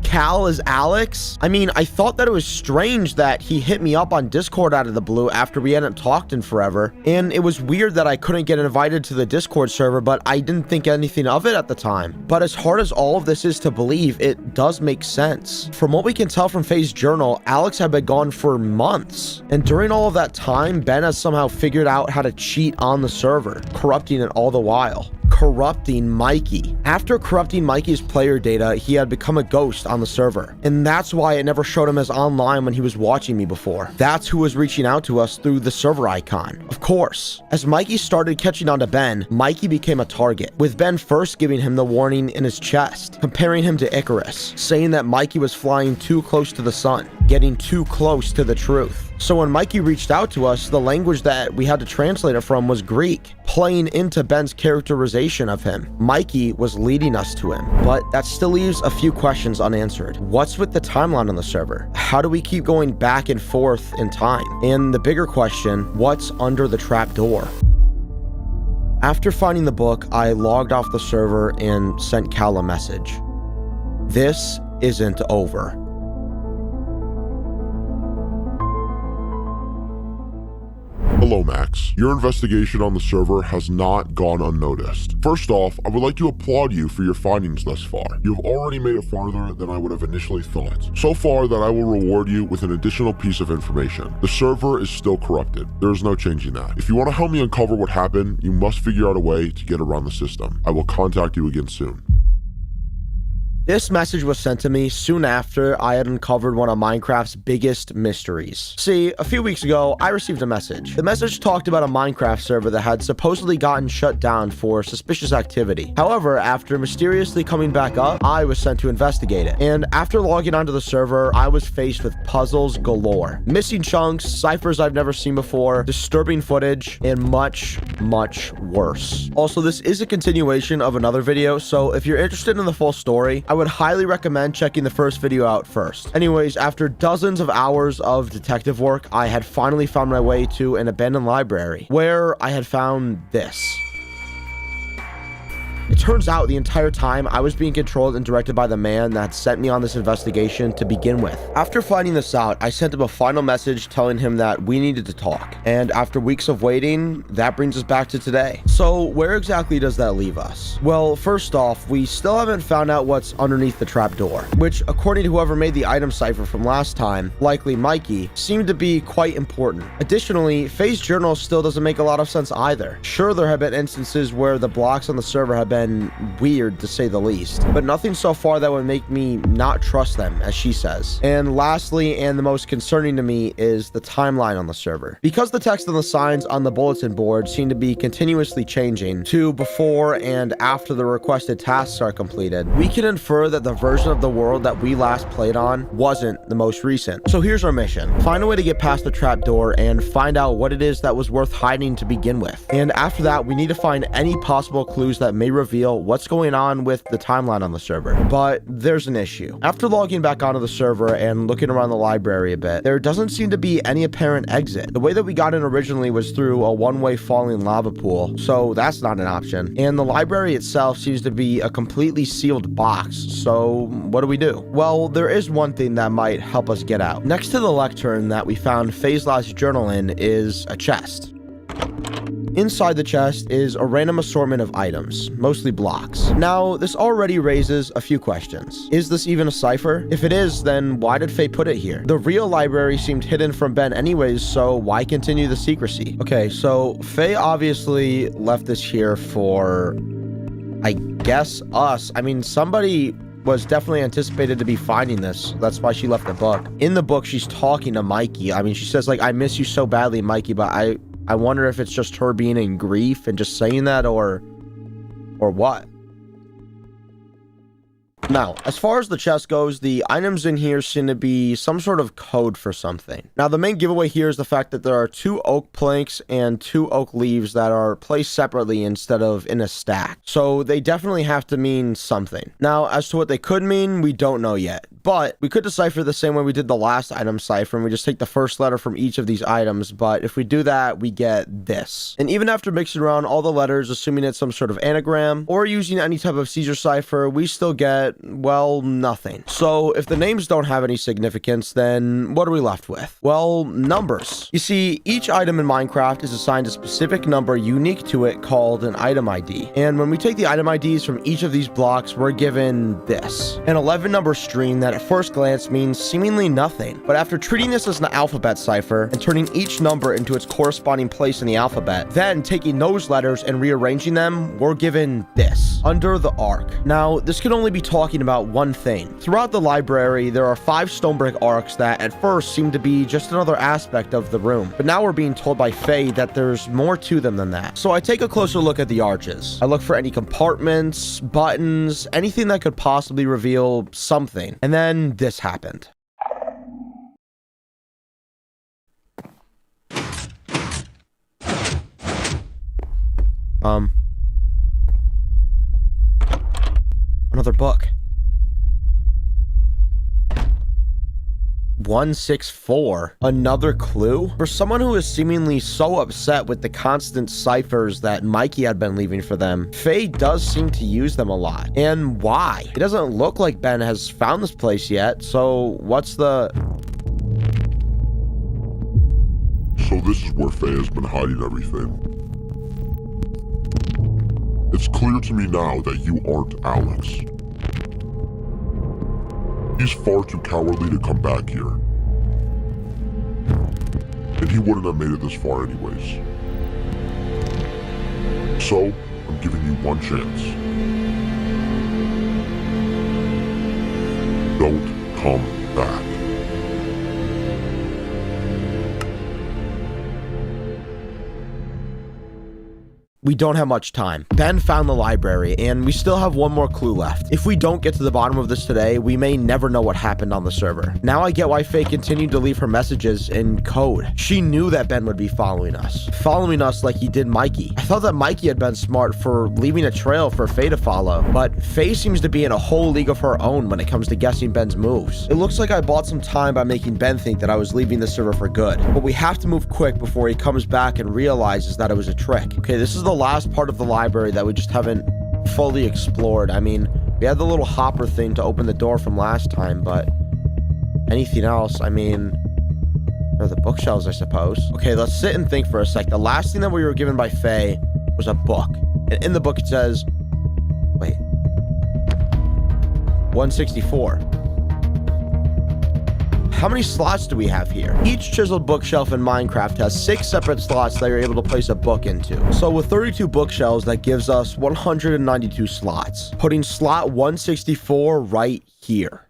Cal is Alex? I mean, I thought that it was strange that he hit me up on Discord out of the blue after we hadn't talked in forever. And it was weird that I couldn't get invited to the Discord server, but I didn't think anything of it at the time. But as hard as all of this is to believe, it does make sense. From what we can tell from Faye's journal, Alex had been gone for months. And during all of that time, Ben has somehow figured out how to cheat on the server, corrupting it all the while. Corrupting Mikey. After corrupting Mikey's player data, he had become a ghost on the server. And that's why it never showed him as online when he was watching me before. That's who was reaching out to us through the server icon. Of course. As Mikey started catching on to Ben, Mikey became a target, with Ben first giving him the warning in his chest, comparing him to Icarus, saying that Mikey was flying too close to the sun, getting too close to the truth. So when Mikey reached out to us, the language that we had to translate it from was Greek, playing into Ben's characterization of him. Mikey was leading us to him, but that still leaves a few questions unanswered. What's with the timeline on the server? How do we keep going back and forth in time? And the bigger question, what's under the trap door? After finding the book, I logged off the server and sent Cal a message. This isn't over. Hello, Max. Your investigation on the server has not gone unnoticed. First off, I would like to applaud you for your findings thus far. You have already made it farther than I would have initially thought. So far that I will reward you with an additional piece of information. The server is still corrupted. There is no changing that. If you want to help me uncover what happened, you must figure out a way to get around the system. I will contact you again soon. This message was sent to me soon after I had uncovered one of Minecraft's biggest mysteries. See, a few weeks ago, I received a message. The message talked about a Minecraft server that had supposedly gotten shut down for suspicious activity. However, after mysteriously coming back up, I was sent to investigate it. And after logging onto the server, I was faced with puzzles galore. Missing chunks, ciphers I've never seen before, disturbing footage, and much, much worse. Also, this is a continuation of another video, so if you're interested in the full story, I would highly recommend checking the first video out first. Anyways, after dozens of hours of detective work, I had finally found my way to an abandoned library where I had found this. It turns out the entire time I was being controlled and directed by the man that sent me on this investigation to begin with. After finding this out, I sent him a final message telling him that we needed to talk. And after weeks of waiting, that brings us back to today. So where exactly does that leave us? Well, first off, we still haven't found out what's underneath the trapdoor, which according to whoever made the item cipher from last time, likely Mikey, seemed to be quite important. Additionally, Faye's journal still doesn't make a lot of sense either. Sure, there have been instances where the blocks on the server have been weird to say the least, but nothing so far that would make me not trust them, as she says. And lastly, and the most concerning to me, is the timeline on the server. Because the text and the signs on the bulletin board seem to be continuously changing to before and after the requested tasks are completed, we can infer that the version of the world that we last played on wasn't the most recent. So here's our mission. Find a way to get past the trapdoor and find out what it is that was worth hiding to begin with. And after that, we need to find any possible clues that may reveal what's going on with the timeline on the server. But there's an issue. After logging back onto the server and looking around the library a bit, there doesn't seem to be any apparent exit. The way that we got in originally was through a one-way falling lava pool, so that's not an option. And the library itself seems to be a completely sealed box, so what do we do? Well, there is one thing that might help us get out. Next to the lectern that we found Faye's last journal in is a chest. Inside the chest is a random assortment of items, mostly blocks. Now, this already raises a few questions. Is this even a cipher? If it is, then why did Faye put it here? The real library seemed hidden from Ben anyways, so why continue the secrecy? Okay, so Faye obviously left this here for, I guess us. I mean, somebody was definitely anticipated to be finding this. That's why she left the book. In the book, she's talking to Mikey. I mean, she says, like, I miss you so badly, Mikey, but I wonder if it's just her being in grief and just saying that, or what. Now, as far as the chest goes, the items in here seem to be some sort of code for something. Now, the main giveaway here is the fact that there are 2 oak planks and 2 oak leaves that are placed separately instead of in a stack. So they definitely have to mean something. Now, as to what they could mean, we don't know yet. But we could decipher the same way we did the last item cipher, and we just take the first letter from each of these items. But if we do that, we get this. And even after mixing around all the letters, assuming it's some sort of anagram, or using any type of Caesar cipher, we still get, well, nothing. So if the names don't have any significance, then what are we left with? Well, numbers. You see, each item in Minecraft is assigned a specific number unique to it called an item ID. And when we take the item IDs from each of these blocks, we're given this. An 11 number string that at first glance means seemingly nothing. But after treating this as an alphabet cipher and turning each number into its corresponding place in the alphabet, then taking those letters and rearranging them, we're given this. Under the arc. Now, this can only be talking about one thing. Throughout the library, there are 5 stone brick arcs that at first seem to be just another aspect of the room. But now we're being told by Faye that there's more to them than that. So I take a closer look at the arches. I look for any compartments, buttons, anything that could possibly reveal something. And then this happened. Another book. 164. Another clue? For someone who is seemingly so upset with the constant ciphers that Mikey had been leaving for them, Faye does seem to use them a lot. And why? It doesn't look like Ben has found this place yet, so what's the... So this is where Faye has been hiding everything. It's clear to me now that you aren't Alex. He's far too cowardly to come back here. And he wouldn't have made it this far anyways. So, I'm giving you one chance. Don't come back. We don't have much time. Ben found the library, and we still have one more clue left. If we don't get to the bottom of this today, we may never know what happened on the server. Now I get why Faye continued to leave her messages in code. She knew that Ben would be following us like he did Mikey. I thought that Mikey had been smart for leaving a trail for Faye to follow, but Faye seems to be in a whole league of her own when it comes to guessing Ben's moves. It looks like I bought some time by making Ben think that I was leaving the server for good, but we have to move quick before he comes back and realizes that it was a trick. Okay, this is the last part of the library that we just haven't fully explored. I mean, we had the little hopper thing to open the door from last time, but anything else, I mean, or the bookshelves, I suppose. Okay, let's sit and think for a sec. The last thing that we were given by Faye was a book. And in the book it says, wait, 164. How many slots do we have here? Each chiseled bookshelf in Minecraft has 6 separate slots that you're able to place a book into. So with 32 bookshelves, that gives us 192 slots, putting slot 164 right here.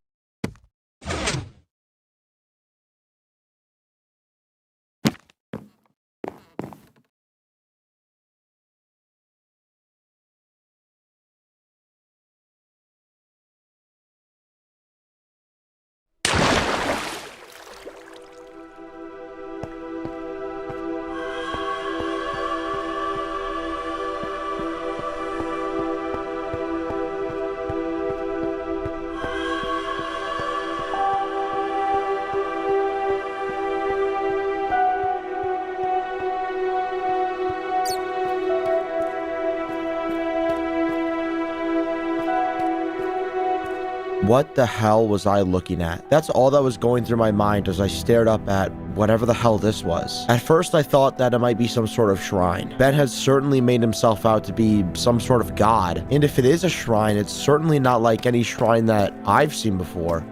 What the hell was I looking at? That's all that was going through my mind as I stared up at whatever the hell this was. At first, I thought that it might be some sort of shrine. Ben has certainly made himself out to be some sort of god. And if it is a shrine, it's certainly not like any shrine that I've seen before.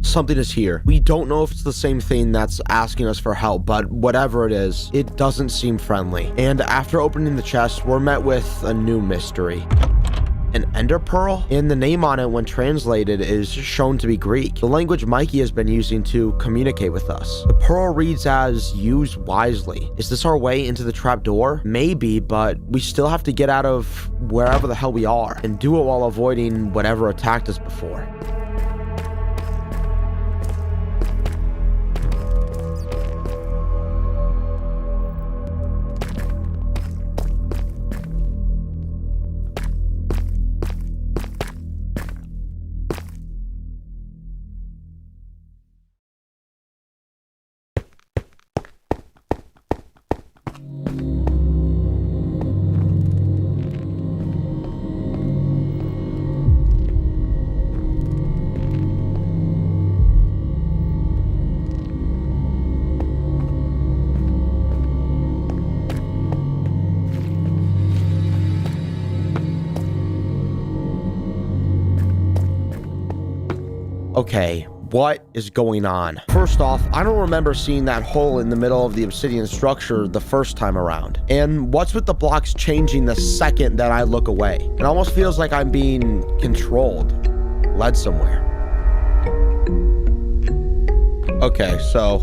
Something is here. We don't know if it's the same thing that's asking us for help, but whatever it is, it doesn't seem friendly. And after opening the chest, we're met with a new mystery. An ender pearl? And the name on it when translated is shown to be Greek, the language Mikey has been using to communicate with us. The pearl reads as "use wisely." Is this our way into the trapdoor? Maybe, but we still have to get out of wherever the hell we are and do it while avoiding whatever attacked us before. Okay, what is going on? First off, I don't remember seeing that hole in the middle of the obsidian structure the first time around. And what's with the blocks changing the second that I look away? It almost feels like I'm being controlled, led somewhere. Okay, so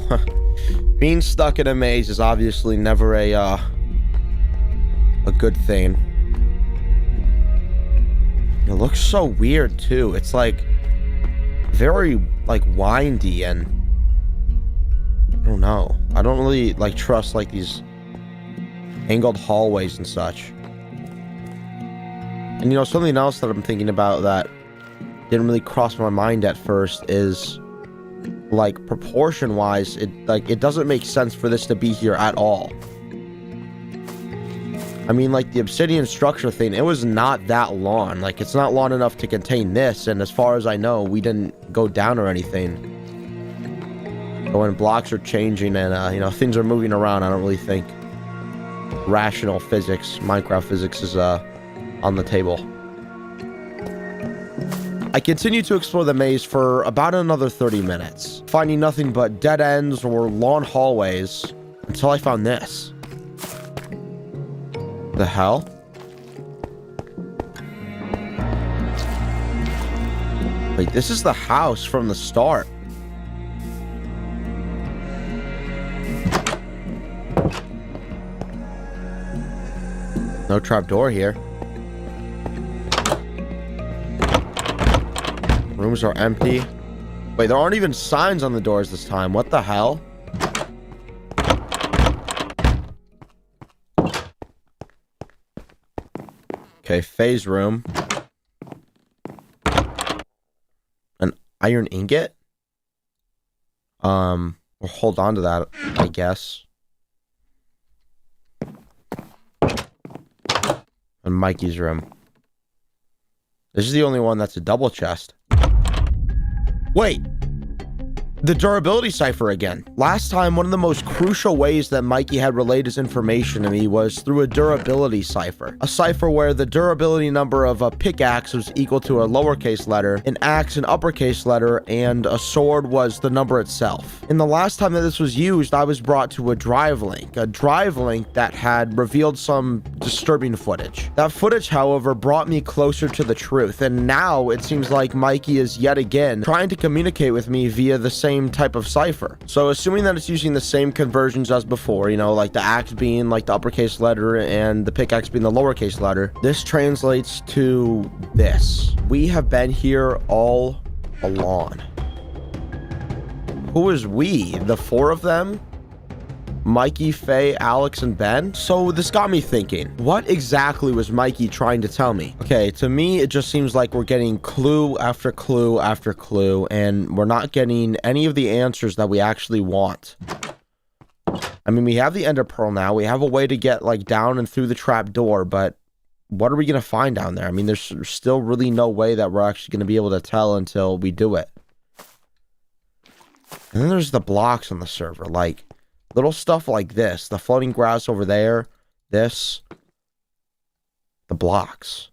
being stuck in a maze is obviously never a good thing. It looks so weird too. It's like very like windy, and I don't know. I don't really like trust like these angled hallways and such. And you know, something else that I'm thinking about that didn't really cross my mind at first is like proportion wise, it doesn't make sense for this to be here at all. I mean, like the obsidian structure thing, it was not that long. Like, it's not long enough to contain this, and as far as I know, we didn't go down or anything. But when blocks are changing and, you know, things are moving around, I don't really think rational physics, Minecraft physics is, on the table. I continued to explore the maze for about another 30 minutes, finding nothing but dead ends or long hallways until I found this. The hell? Wait, this is the house from the start. No trapdoor here. Rooms are empty. Wait, there aren't even signs on the doors this time. What the hell? Okay, phase room. An iron ingot? We'll hold on to that, I guess. And Mikey's room. This is the only one that's a double chest. Wait! The durability cipher again. Last time, one of the most crucial ways that Mikey had relayed his information to me was through a durability cipher. A cipher where the durability number of a pickaxe was equal to a lowercase letter, an axe an uppercase letter, and a sword was the number itself. And the last time that this was used, I was brought to a drive link that had revealed some disturbing footage. That footage, however, brought me closer to the truth, and now it seems like Mikey is yet again trying to communicate with me via the same type of cipher. So assuming that it's using the same conversions as before, you know, like the axe being like the uppercase letter and the pickaxe being the lowercase letter, this translates to this. We have been here all along. Who is we? The four of them? Mikey, Faye, Alex, and Ben? So this got me thinking, what exactly was Mikey trying to tell me? Okay, to me, it just seems like we're getting clue after clue after clue, and we're not getting any of the answers that we actually want. I mean, we have the ender pearl now. We have a way to get, like, down and through the trap door, but what are we going to find down there? I mean, there's still really no way that we're actually going to be able to tell until we do it. And then there's the blocks on the server, like little stuff like this, the floating grass over there, this, the blocks.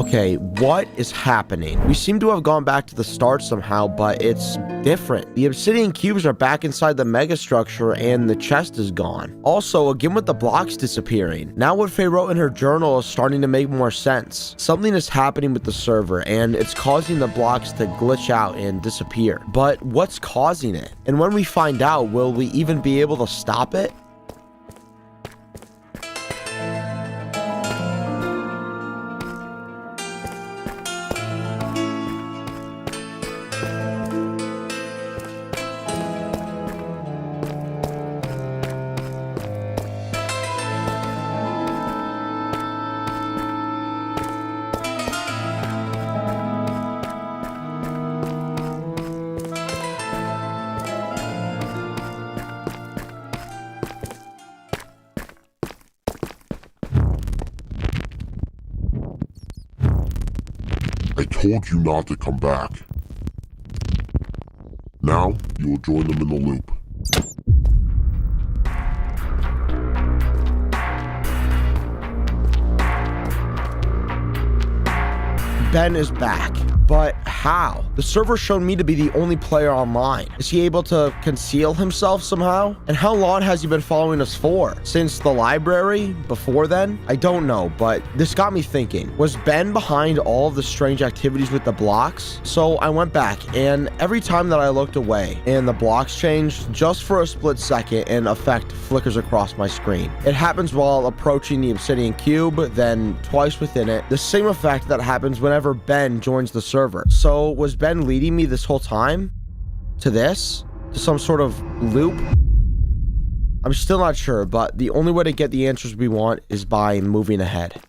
Okay, what is happening? We seem to have gone back to the start somehow, but it's different. The obsidian cubes are back inside the megastructure and the chest is gone. Also, again with the blocks disappearing. Now what Faye wrote in her journal is starting to make more sense. Something is happening with the server and it's causing the blocks to glitch out and disappear. But what's causing it? And when we find out, will we even be able to stop it? I told you not to come back. Now, you will join them in the loop. Ben is back. But how? The server showed me to be the only player online. Is he able to conceal himself somehow? And how long has he been following us for? Since the library? Before then? I don't know, but this got me thinking. Was Ben behind all of the strange activities with the blocks? So I went back, and every time that I looked away and the blocks changed, just for a split second, an effect flickers across my screen. It happens while approaching the obsidian cube, then twice within it. The same effect that happens whenever Ben joins the server. So was Ben leading me this whole time to this? To some sort of loop? I'm still not sure, but the only way to get the answers we want is by moving ahead.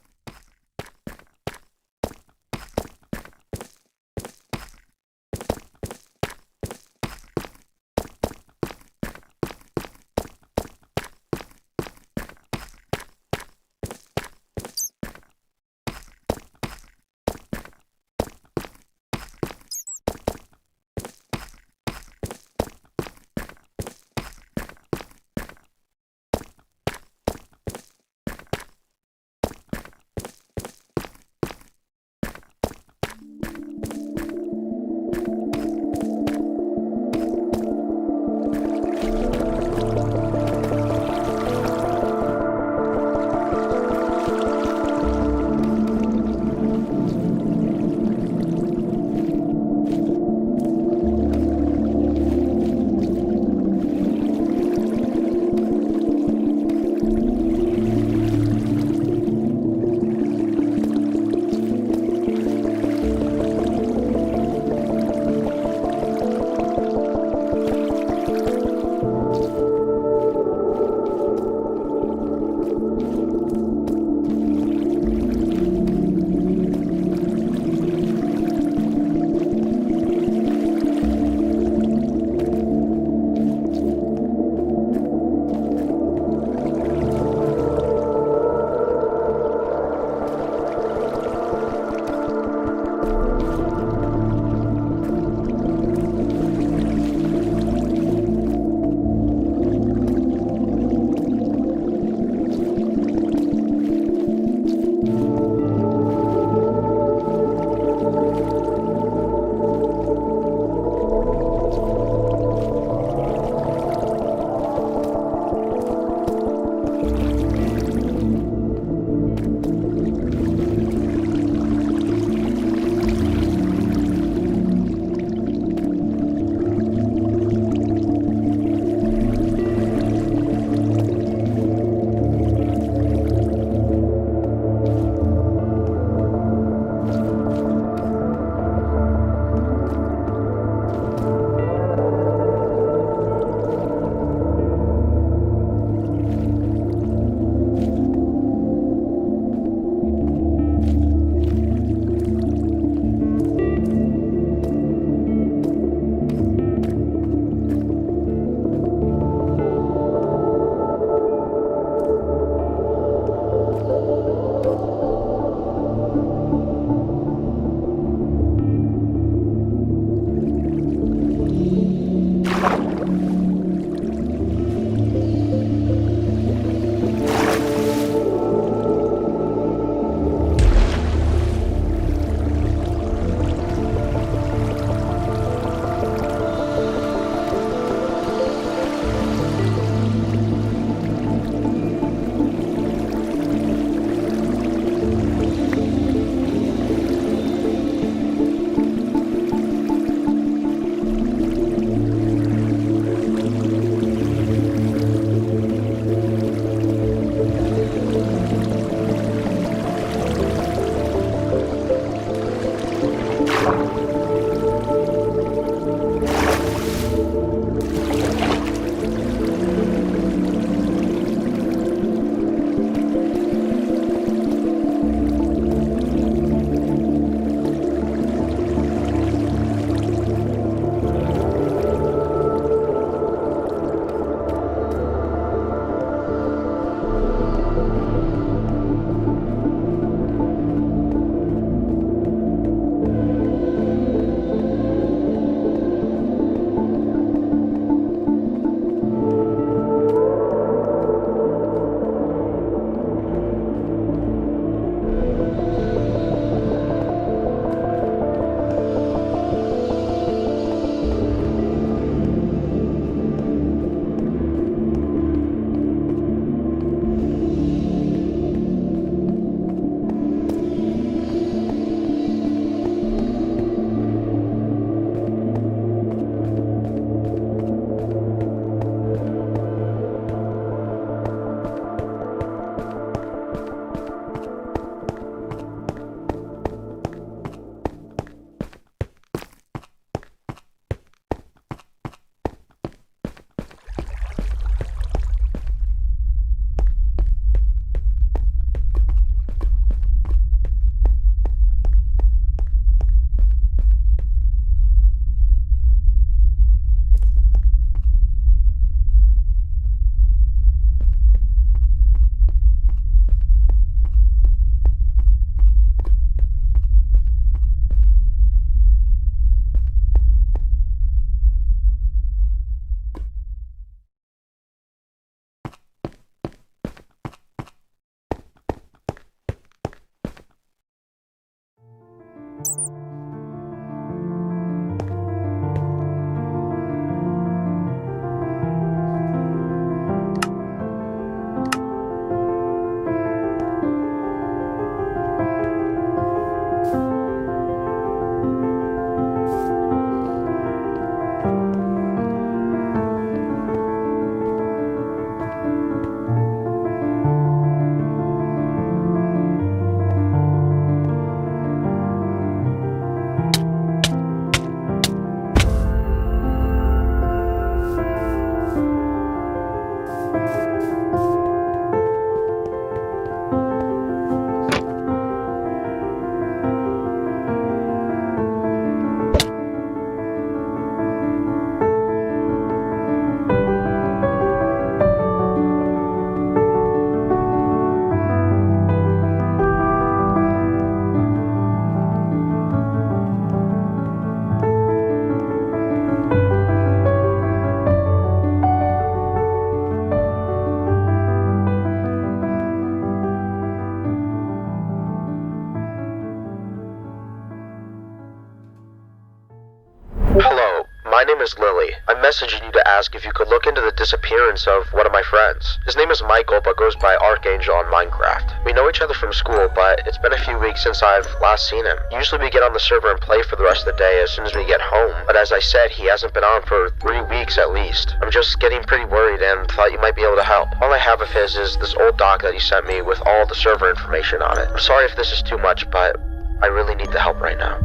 name is Lily. I'm messaging you to ask if you could look into the disappearance of one of my friends. His name is Michael, but goes by Archangel on Minecraft. We know each other from school, but it's been a few weeks since I've last seen him. Usually we get on the server and play for the rest of the day as soon as we get home, but as I said, he hasn't been on for 3 weeks at least. I'm just getting pretty worried and thought you might be able to help. All I have of his is this old doc that he sent me with all the server information on it. I'm sorry if this is too much, but I really need the help right now.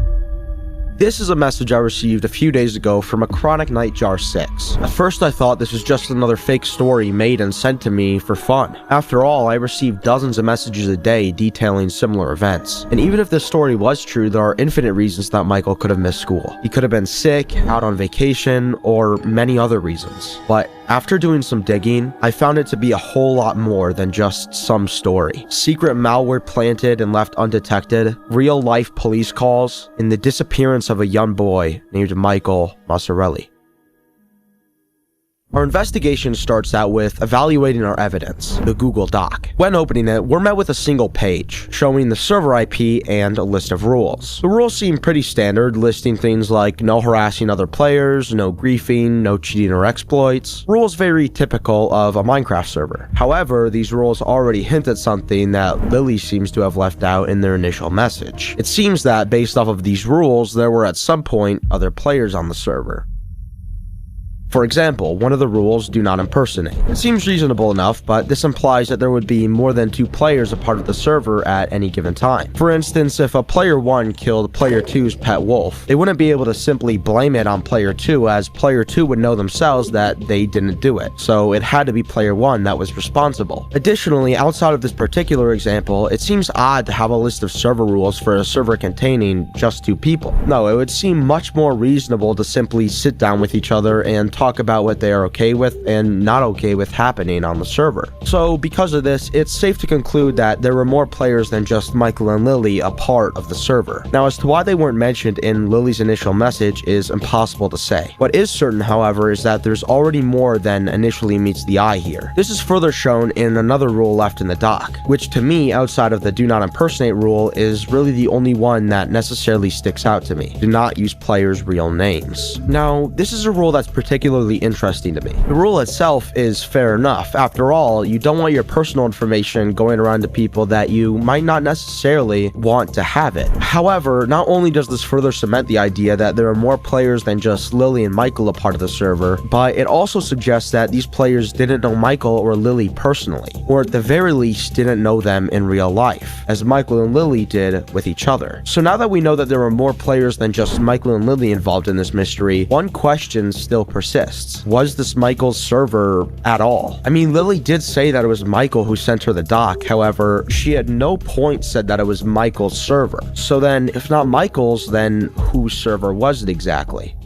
This is a message I received a few days ago from a Chronic Nightjar 6. At first I thought this was just another fake story made and sent to me for fun. After all, I receive dozens of messages a day detailing similar events. And even if this story was true, there are infinite reasons that Michael could have missed school. He could have been sick, out on vacation, or many other reasons. But after doing some digging, I found it to be a whole lot more than just some story. Secret malware planted and left undetected, real-life police calls, and the disappearance of a young boy named Michael Massarelli. Our investigation starts out with evaluating our evidence, the Google Doc. When opening it, we're met with a single page, showing the server IP and a list of rules. The rules seem pretty standard, listing things like no harassing other players, no griefing, no cheating or exploits. Rules very typical of a Minecraft server. However, these rules already hint at something that Lily seems to have left out in their initial message. It seems that, based off of these rules, there were at some point other players on the server. For example, one of the rules, do not impersonate. It seems reasonable enough, but this implies that there would be more than 2 players a part of the server at any given time. For instance, if a player 1 killed player 2's pet wolf, they wouldn't be able to simply blame it on player 2, as player 2 would know themselves that they didn't do it, so it had to be player 1 that was responsible. Additionally, outside of this particular example, it seems odd to have a list of server rules for a server containing just 2 people. No, it would seem much more reasonable to simply sit down with each other and talk about what they are okay with and not okay with happening on the server. So because of this, it's safe to conclude that there were more players than just Michael and Lily a part of the server. Now, as to why they weren't mentioned in Lily's initial message is impossible to say. What is certain, however, is that there's already more than initially meets the eye here. This is further shown in another rule left in the doc, which to me, outside of the do not impersonate rule, is really the only one that necessarily sticks out to me. Do not use players' real names. Now, this is a rule that's particularly interesting to me. The rule itself is fair enough. After all, you don't want your personal information going around to people that you might not necessarily want to have it. However, not only does this further cement the idea that there are more players than just Lily and Michael a part of the server, but it also suggests that these players didn't know Michael or Lily personally, or at the very least didn't know them in real life, as Michael and Lily did with each other. So now that we know that there are more players than just Michael and Lily involved in this mystery, one question still persists. Was this Michael's server at all? I mean, Lily did say that it was Michael who sent her the doc, however, she at no point said that it was Michael's server. So then, if not Michael's, then whose server was it exactly?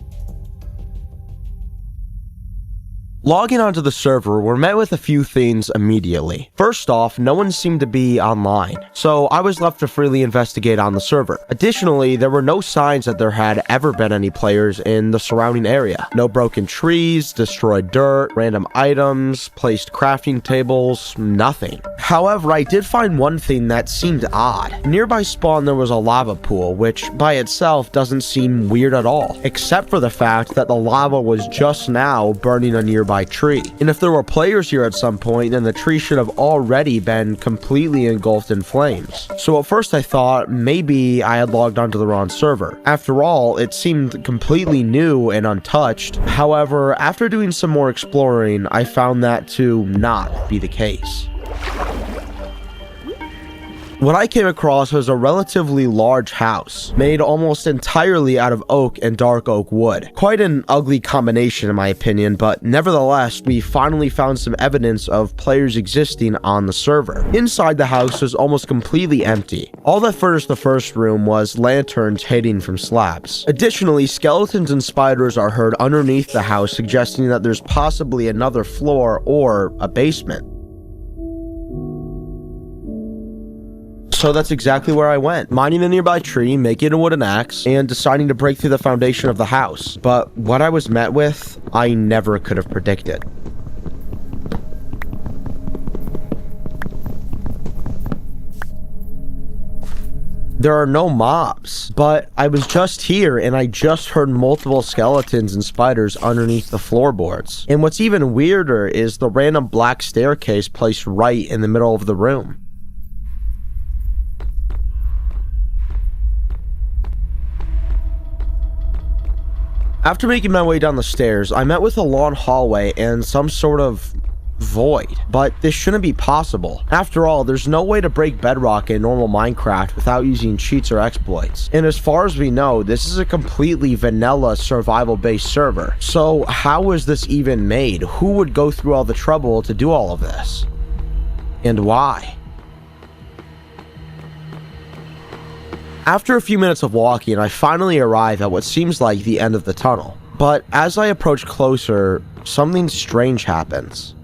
Logging onto the server, we're met with a few things immediately. First off, no one seemed to be online, so I was left to freely investigate on the server. Additionally, there were no signs that there had ever been any players in the surrounding area. No broken trees, destroyed dirt, random items, placed crafting tables, nothing. However, I did find one thing that seemed odd. Nearby spawn there was a lava pool, which by itself doesn't seem weird at all, except for the fact that the lava was just now burning a nearby tree. And if there were players here at some point, then the tree should have already been completely engulfed in flames. So at first I thought maybe I had logged onto the wrong server. After all, it seemed completely new and untouched. However, after doing some more exploring, I found that to not be the case. What I came across was a relatively large house, made almost entirely out of oak and dark oak wood. Quite an ugly combination in my opinion, but nevertheless, we finally found some evidence of players existing on the server. Inside the house was almost completely empty. All that furnished the first room was lanterns hanging from slabs. Additionally, skeletons and spiders are heard underneath the house, suggesting that there's possibly another floor or a basement. So that's exactly where I went, mining a nearby tree, making a wooden axe, and deciding to break through the foundation of the house. But what I was met with, I never could have predicted. There are no mobs, but I was just here and I just heard multiple skeletons and spiders underneath the floorboards. And what's even weirder is the random black staircase placed right in the middle of the room. After making my way down the stairs, I met with a long hallway and some sort of void, but this shouldn't be possible. After all, there's no way to break bedrock in normal Minecraft without using cheats or exploits. And as far as we know, this is a completely vanilla survival-based server. So how was this even made? Who would go through all the trouble to do all of this? And why? After a few minutes of walking, I finally arrive at what seems like the end of the tunnel. But as I approach closer, something strange happens.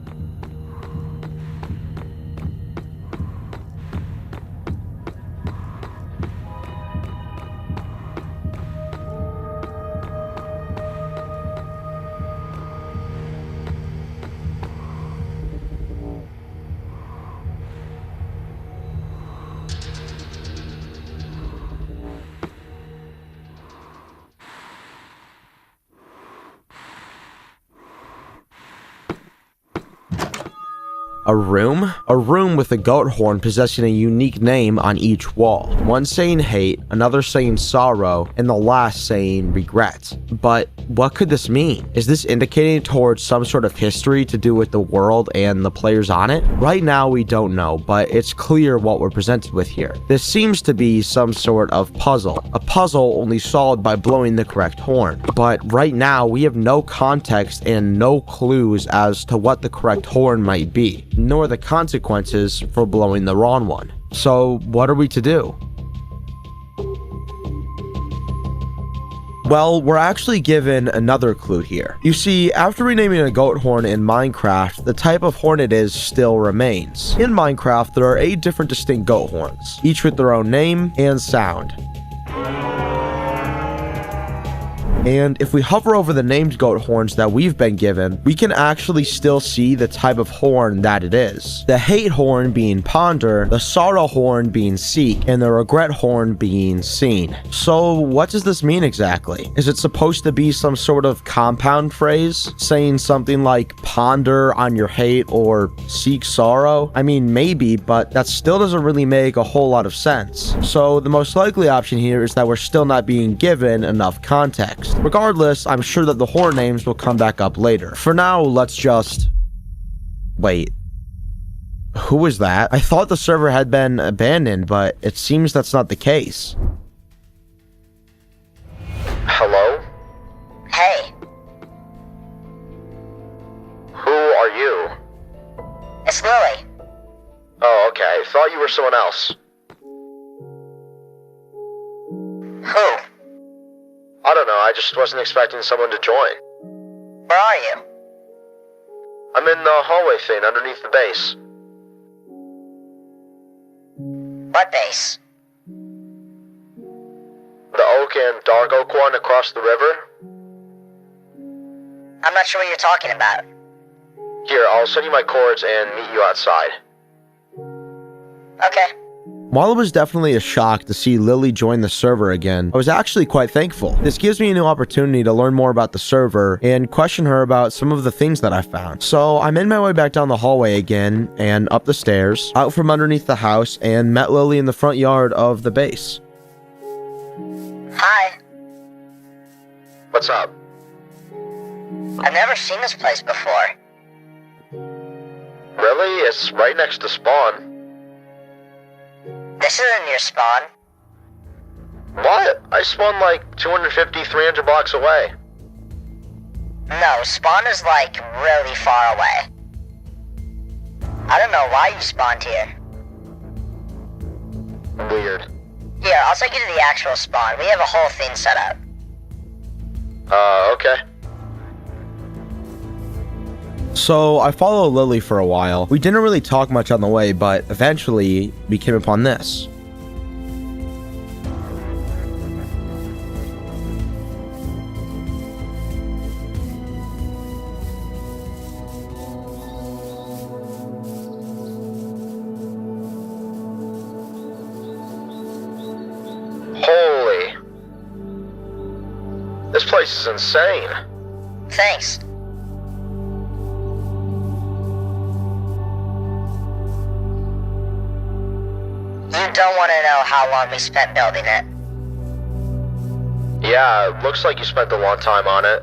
A room? A room with a goat horn possessing a unique name on each wall. One saying hate, another saying sorrow, and the last saying regret. But what could this mean? Is this indicating towards some sort of history to do with the world and the players on it? Right now we don't know, but it's clear what we're presented with here. This seems to be some sort of puzzle. A puzzle only solved by blowing the correct horn. But right now we have no context and no clues as to what the correct horn might be, nor the consequences for blowing the wrong one. So what are we to do? Well, we're actually given another clue here. You see, after renaming a goat horn in Minecraft, the type of horn it is still remains. In Minecraft, there are 8 different distinct goat horns, each with their own name and sound. And if we hover over the named goat horns that we've been given, we can actually still see the type of horn that it is. The hate horn being ponder, the sorrow horn being seek, and the regret horn being seen. So what does this mean exactly? Is it supposed to be some sort of compound phrase, saying something like ponder on your hate or seek sorrow? I mean, maybe, but that still doesn't really make a whole lot of sense. So the most likely option here is that we're still not being given enough context. Regardless, I'm sure that the horror names will come back up later. For now, let's just... Wait. Who was that? I thought the server had been abandoned, but it seems that's not the case. Hello? Hey, Who are you? it's Lily. Oh, okay. Thought you were someone else. Who? I don't know, I just wasn't expecting someone to join. Where are you? I'm in the hallway thing underneath the base. What base? The oak and dark oak one across the river? I'm not sure what you're talking about. Here, I'll send you my cords and meet you outside. Okay. While it was definitely a shock to see Lily join the server again, I was actually quite thankful. This gives me a new opportunity to learn more about the server and question her about some of the things that I found. So I made my way back down the hallway again and up the stairs, out from underneath the house, and met Lily in the front yard of the base. Hi. What's up? I've never seen this place before. Really? It's right next to spawn. This isn't your spawn. What? I spawned like 250, 300 blocks away. No, spawn is like really far away. I don't know why you spawned here. Weird. Here, I'll take you to the actual spawn. We have a whole thing set up. Okay. So I followed Lily for a while. We didn't really talk much on the way, but eventually we came upon this. This place is insane. Thanks. You don't want to know how long we spent building it. Yeah, it looks like you spent a long time on it.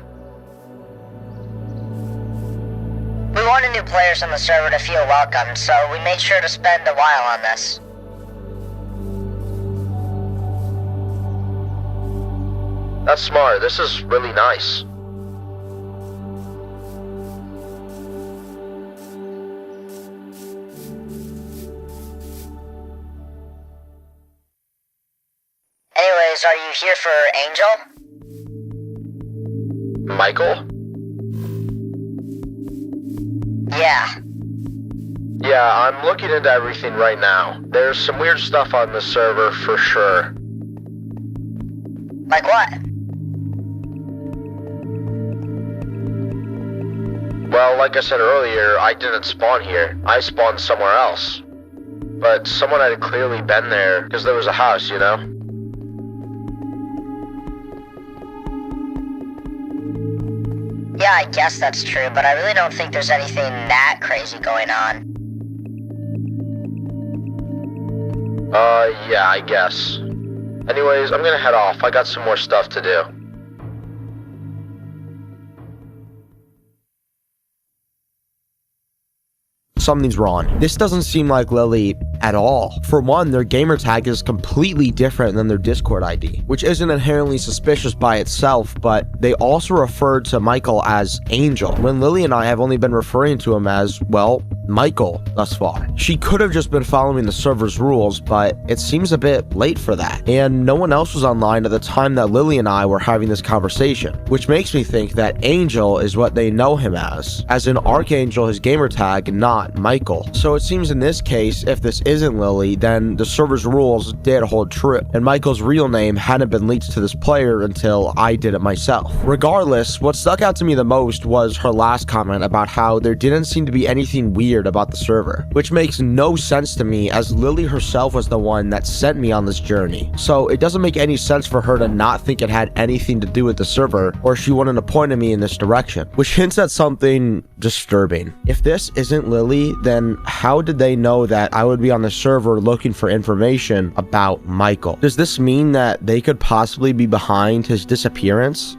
We wanted new players on the server to feel welcome, so we made sure to spend a while on this. That's smart. This is really nice. Anyways, are you here for Angel? Michael? Yeah. Yeah, I'm looking into everything right now. There's some weird stuff on the server for sure. Like what? Well, like I said earlier, I didn't spawn here. I spawned somewhere else. But someone had clearly been there, because there was a house, you know? Yeah, I guess that's true, but I really don't think there's anything that crazy going on. Yeah, I guess. Anyways, I'm gonna head off. I got some more stuff to do. Something's wrong. This doesn't seem like Lily at all. For one, their gamer tag is completely different than their Discord ID, which isn't inherently suspicious by itself, but they also referred to Michael as Angel, when Lily and I have only been referring to him as, well, Michael thus far. She could have just been following the server's rules, but it seems a bit late for that, and no one else was online at the time that Lily and I were having this conversation, which makes me think that Angel is what they know him as in Archangel, his gamer tag, not Michael. So it seems in this case, if this isn't Lily, then the server's rules did hold true, and Michael's real name hadn't been leaked to this player until I did it myself. Regardless, what stuck out to me the most was her last comment about how there didn't seem to be anything weird about the server, which makes no sense to me, as Lily herself was the one that sent me on this journey. So it doesn't make any sense for her to not think it had anything to do with the server, or she wouldn't have pointed me in this direction, which hints at something disturbing. If this isn't Lily, then how did they know that I would be on the server looking for information about Michael? Does this mean that they could possibly be behind his disappearance?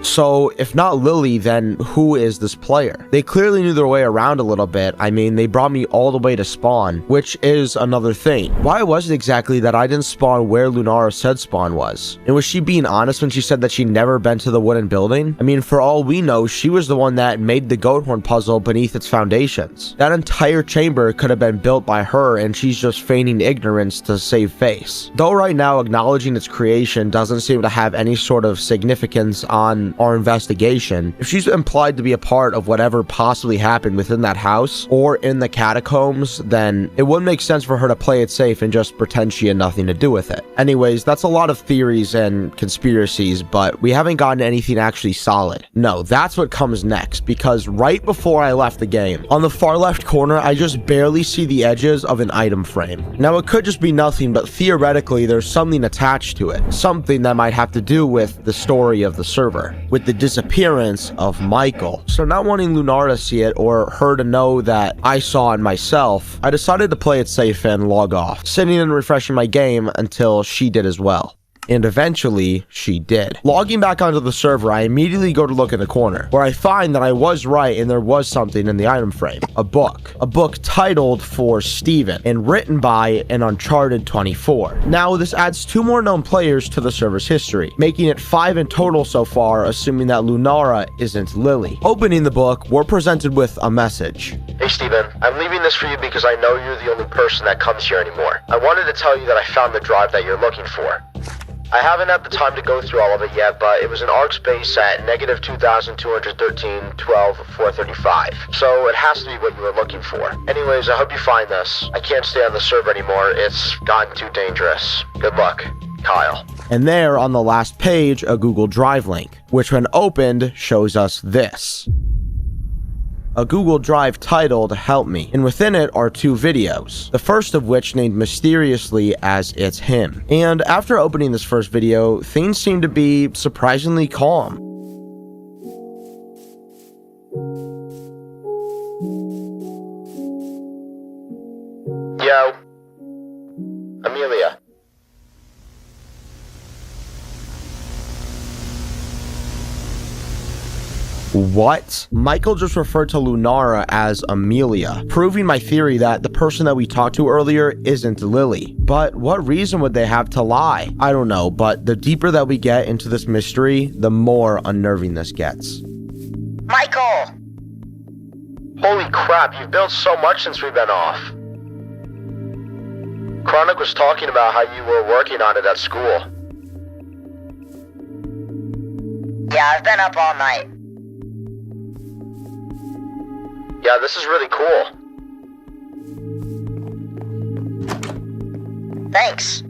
So, if not Lily, then who is this player? They clearly knew their way around a little bit. I mean, they brought me all the way to spawn, which is another thing. Why was it exactly that I didn't spawn where Lunara said spawn was? And was she being honest when she said that she'd never been to the wooden building? I mean, for all we know, she was the one that made the goat horn puzzle beneath its foundations. That entire chamber could have been built by her, and she's just feigning ignorance to save face. Though right now, acknowledging its creation doesn't seem to have any sort of significance on our investigation. If she's implied to be a part of whatever possibly happened within that house or in the catacombs, then it wouldn't make sense for her to play it safe and just pretend she had nothing to do with it. Anyways, that's a lot of theories and conspiracies, but we haven't gotten anything actually solid. No, that's what comes next, because right before I left the game, on the far left corner, I just barely see the edges of an item frame. Now, it could just be nothing, but theoretically, there's something attached to it, something that might have to do with the story of the server, with the disappearance of Michael. So not wanting Lunara to see it or her to know that I saw it myself, I decided to play it safe and log off, sitting and refreshing my game until she did as well. And eventually, she did. Logging back onto the server, I immediately go to look in the corner, where I find that I was right and there was something in the item frame. A book. A book titled For Steven, and written by an Uncharted 24. Now, this adds 2 more known players to the server's history, making it 5 in total so far, assuming that Lunara isn't Lily. Opening the book, we're presented with a message. Hey Steven, I'm leaving this for you because I know you're the only person that comes here anymore. I wanted to tell you that I found the drive that you're looking for. I haven't had the time to go through all of it yet, but it was an ARC space at negative 2,213.12.435. So it has to be what you were looking for. Anyways, I hope you find this. I can't stay on the server anymore. It's gotten too dangerous. Good luck, Kyle. And there on the last page, a Google Drive link, which when opened shows us this. a Google Drive titled Help Me, and within it are 2 videos, the first of which named mysteriously as It's Him. And after opening this first video, things seem to be surprisingly calm. Yo. Amelia. What? Michael just referred to Lunara as Amelia, proving my theory that the person that we talked to earlier isn't Lily. But what reason would they have to lie? I don't know, but the deeper that we get into this mystery, the more unnerving this gets. Michael! Holy crap, you've built so much since we've been off. Chronic was talking about how you were working on it at school. Yeah, I've been up all night. Yeah, this is really cool. Thanks.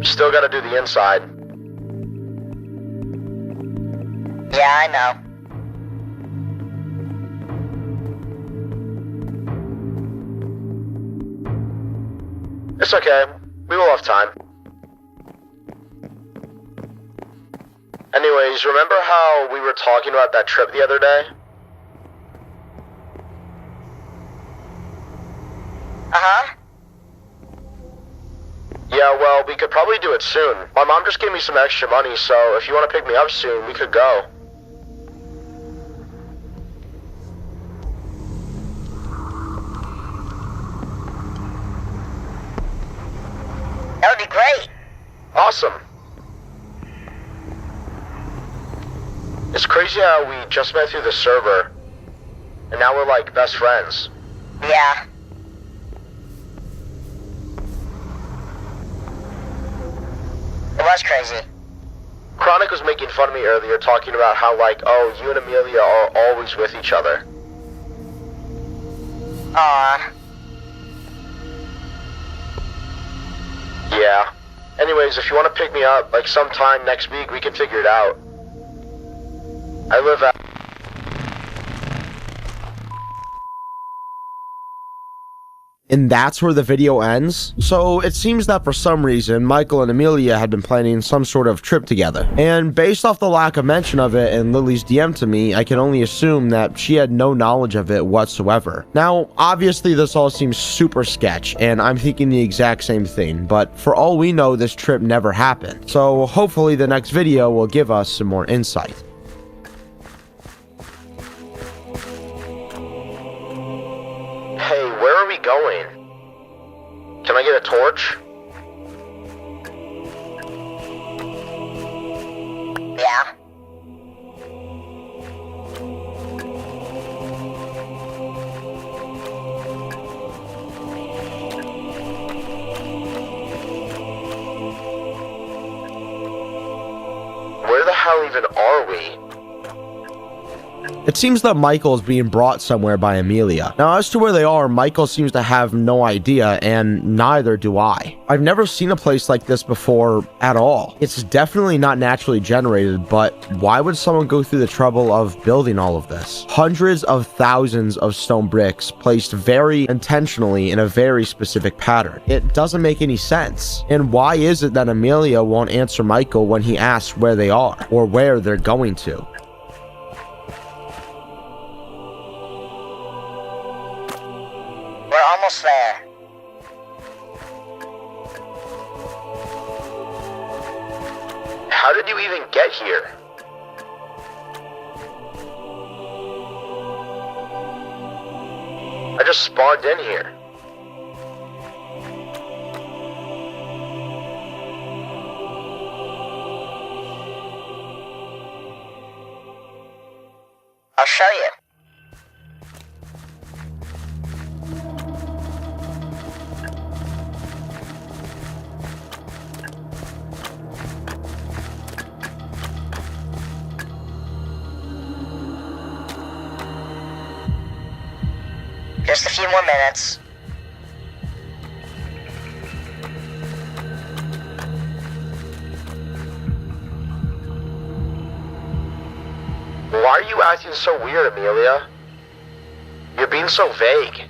Still gotta do the inside. Yeah, I know. It's okay. We will have time. Anyways, remember how we were talking about that trip the other day? Uh-huh. Yeah, well, we could probably do it soon. My mom just gave me some extra money, so if you want to pick me up soon, we could go. That would be great. Awesome. It's crazy how we just met through the server, and now we're like best friends. Yeah. It was crazy. Chronic was making fun of me earlier, talking about how, like, oh, you and Amelia are always with each other. Aw. Yeah. Anyways, if you want to pick me up, like, sometime next week, we can figure it out. I live at... And that's where the video ends. So it seems that for some reason, Michael and Amelia had been planning some sort of trip together. And based off the lack of mention of it in Lily's DM to me, I can only assume that she had no knowledge of it whatsoever. Now, obviously this all seems super sketch, and I'm thinking the exact same thing, but for all we know, this trip never happened. So hopefully the next video will give us some more insight. Hey, where are we going? Can I get a torch? Yeah. Where the hell even are we? It seems that Michael is being brought somewhere by Amelia. Now, as to where they are, Michael seems to have no idea, and neither do I. I've never seen a place like this before at all. It's definitely not naturally generated, but why would someone go through the trouble of building all of this? Hundreds of thousands of stone bricks placed very intentionally in a very specific pattern. It doesn't make any sense. And why is it that Amelia won't answer Michael when he asks where they are, or where they're going to? We're almost there. How did you even get here? I just spawned in here. I'll show you. Just a few more minutes. Why are you acting so weird, Amelia? You're being so vague.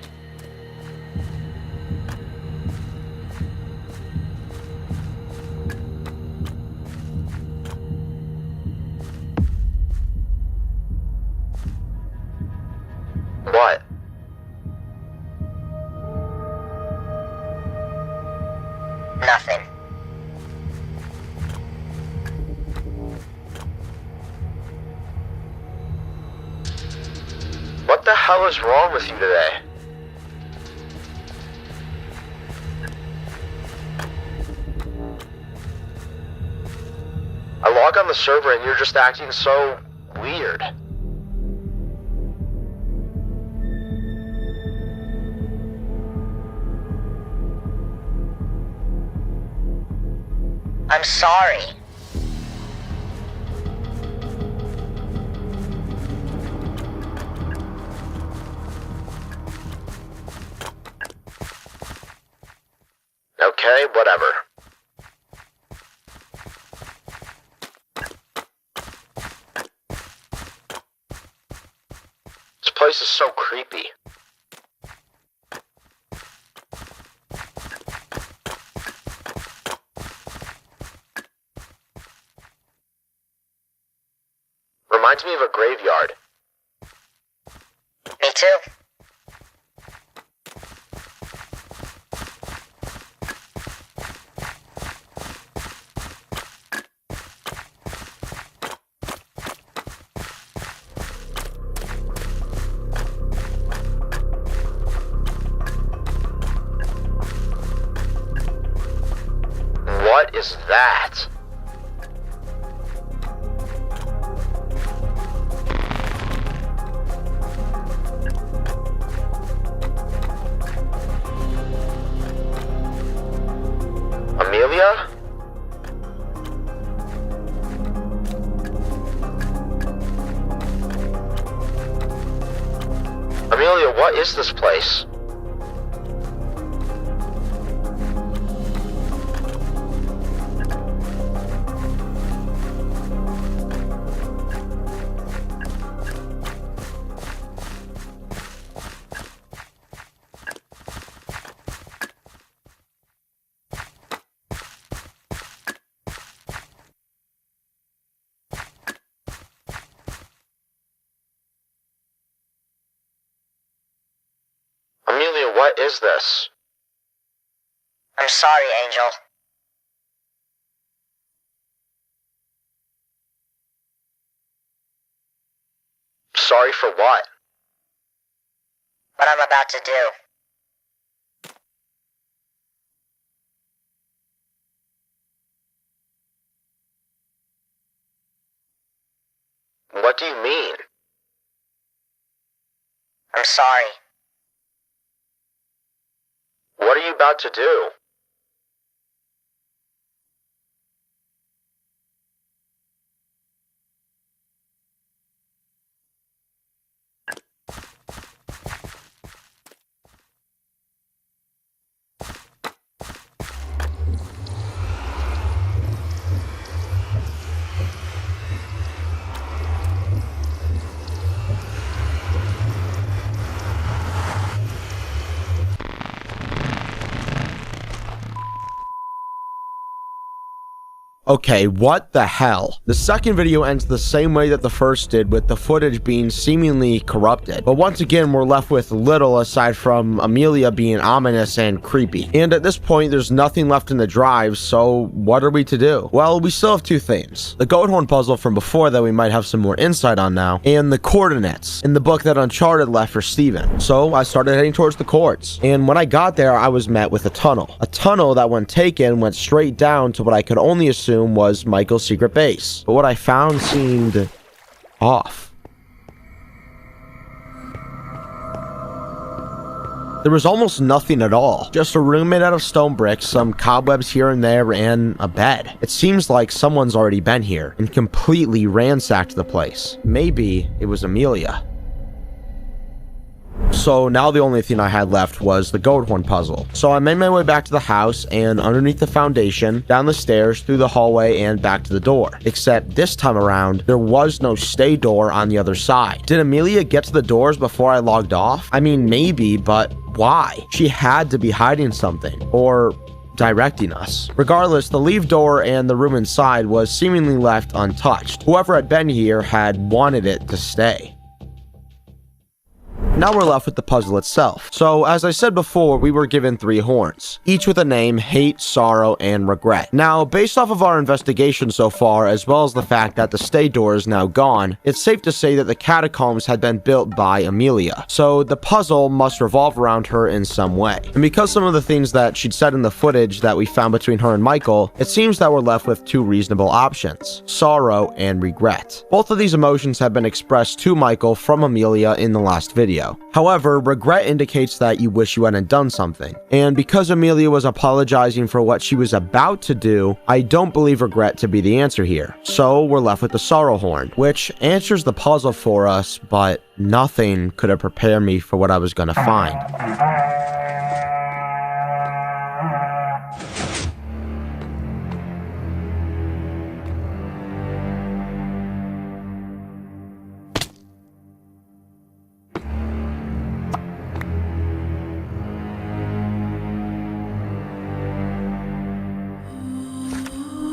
What? Nothing. What the hell is wrong with you today? I log on the server and you're just acting so weird. I'm sorry. Okay, whatever. This place is so creepy. Reminds me of a graveyard. Me too. What is that? Amelia? Amelia, what is this place? Amelia, what is this? I'm sorry, Angel. Sorry for what? What I'm about to do. What do you mean? I'm sorry. What are you about to do? Okay, what the hell? The second video ends the same way that the first did, with the footage being seemingly corrupted. But once again, we're left with little aside from Amelia being ominous and creepy. And at this point, there's nothing left in the drive, so what are we to do? Well, we still have two things. The goat horn puzzle from before that we might have some more insight on now, and the coordinates in the book that Uncharted left for Steven. So I started heading towards the courts. And when I got there, I was met with a tunnel. A tunnel that when taken went straight down to what I could only assume was Michael's secret base. But what I found seemed off. There was almost nothing at all. Just a room made out of stone bricks, some cobwebs here and there, and a bed. It seems like someone's already been here and completely ransacked the place. Maybe it was Amelia. So now the only thing I had left was the goat horn puzzle. So I made my way back to the house and underneath the foundation, down the stairs, through the hallway, and back to the door. Except this time around, there was no stay door on the other side. Did Amelia get to the doors before I logged off? I mean, maybe, but why? She had to be hiding something, or directing us. Regardless, the leave door and the room inside was seemingly left untouched. Whoever had been here had wanted it to stay. Now we're left with the puzzle itself. So, as I said before, we were given 3 horns, each with a name: hate, sorrow, and regret. Now, based off of our investigation so far, as well as the fact that the stay door is now gone, it's safe to say that the catacombs had been built by Amelia. So, the puzzle must revolve around her in some way. And because some of the things that she'd said in the footage that we found between her and Michael, it seems that we're left with 2 reasonable options: sorrow and regret. Both of these emotions have been expressed to Michael from Amelia in the last video. However, regret indicates that you wish you hadn't done something. And because Amelia was apologizing for what she was about to do, I don't believe regret to be the answer here. So we're left with the sorrow horn, which answers the puzzle for us, but nothing could have prepared me for what I was gonna find.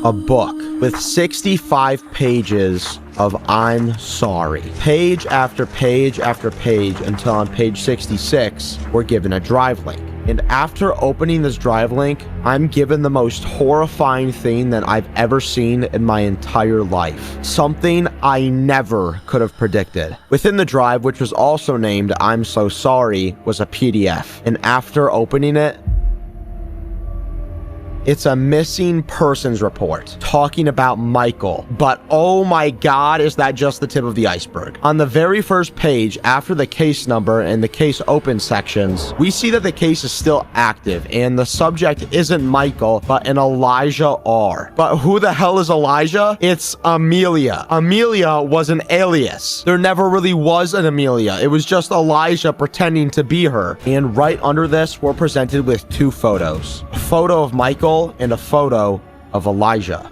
A book with 65 pages of I'm sorry. Page after page after page until on page 66, we're given a drive link. And after opening this drive link, I'm given the most horrifying thing that I've ever seen in my entire life. Something I never could have predicted. Within the drive, which was also named I'm So Sorry, was a PDF. And after opening it, it's a missing persons report talking about Michael, but oh my god, is that just the tip of the iceberg. On the very first page, after the case number and the case open sections, we see that the case is still active and the subject isn't Michael, but an Elijah R. But who the hell is Elijah? It's Amelia. Amelia was an alias. There never really was an Amelia. It was just Elijah pretending to be her. And right under this, we're presented with 2 photos. A photo of Michael and a photo of Elijah.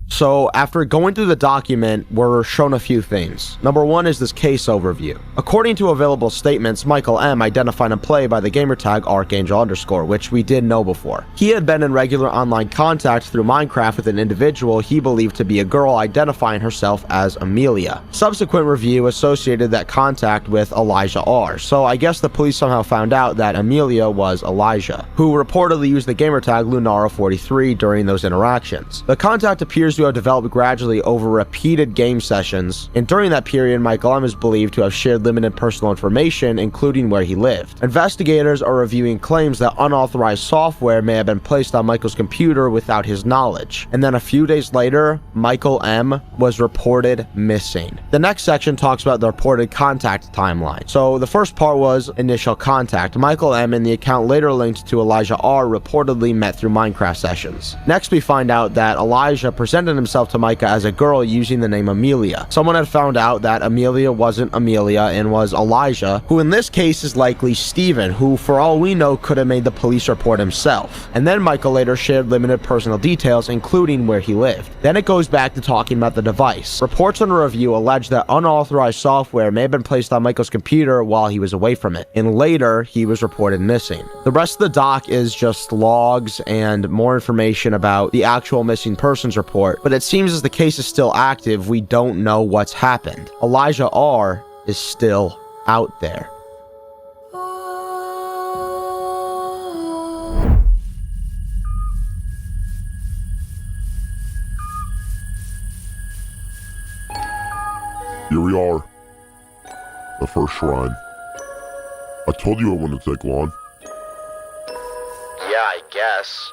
So after going through the document, we're shown a few things. Number 1 is this case overview. According to available statements, Michael M. identified and played by the gamertag Archangel_, which we did know before. He had been in regular online contact through Minecraft with an individual he believed to be a girl identifying herself as Amelia. Subsequent review associated that contact with Elijah R. So I guess the police somehow found out that Amelia was Elijah, who reportedly used the gamertag Lunaro43 during those interactions. The contact appears to have developed gradually over repeated game sessions, and during that period, Michael M. is believed to have shared limited personal information, including where he lived. Investigators are reviewing claims that unauthorized software may have been placed on Michael's computer without his knowledge, and then a few days later, Michael M. was reported missing. The next section talks about the reported contact timeline. So the first part was initial contact. Michael M. and the account later linked to Elijah R. reportedly met through Minecraft sessions. Next, we find out that Elijah presented himself to Micah as a girl using the name Amelia. Someone had found out that Amelia wasn't Amelia and was Elijah, who in this case is likely Steven, who for all we know could have made the police report himself. And then Michael later shared limited personal details, including where he lived. Then it goes back to talking about the device. Reports under review allege that unauthorized software may have been placed on Michael's computer while he was away from it, and later he was reported missing. The rest of the doc is just logs and more information about the actual missing persons report, but it seems as the case is still active, we don't know what's happened. Elijah R. is still out there. Here we are. The first shrine. I told you it wouldn't take long. Yeah, I guess.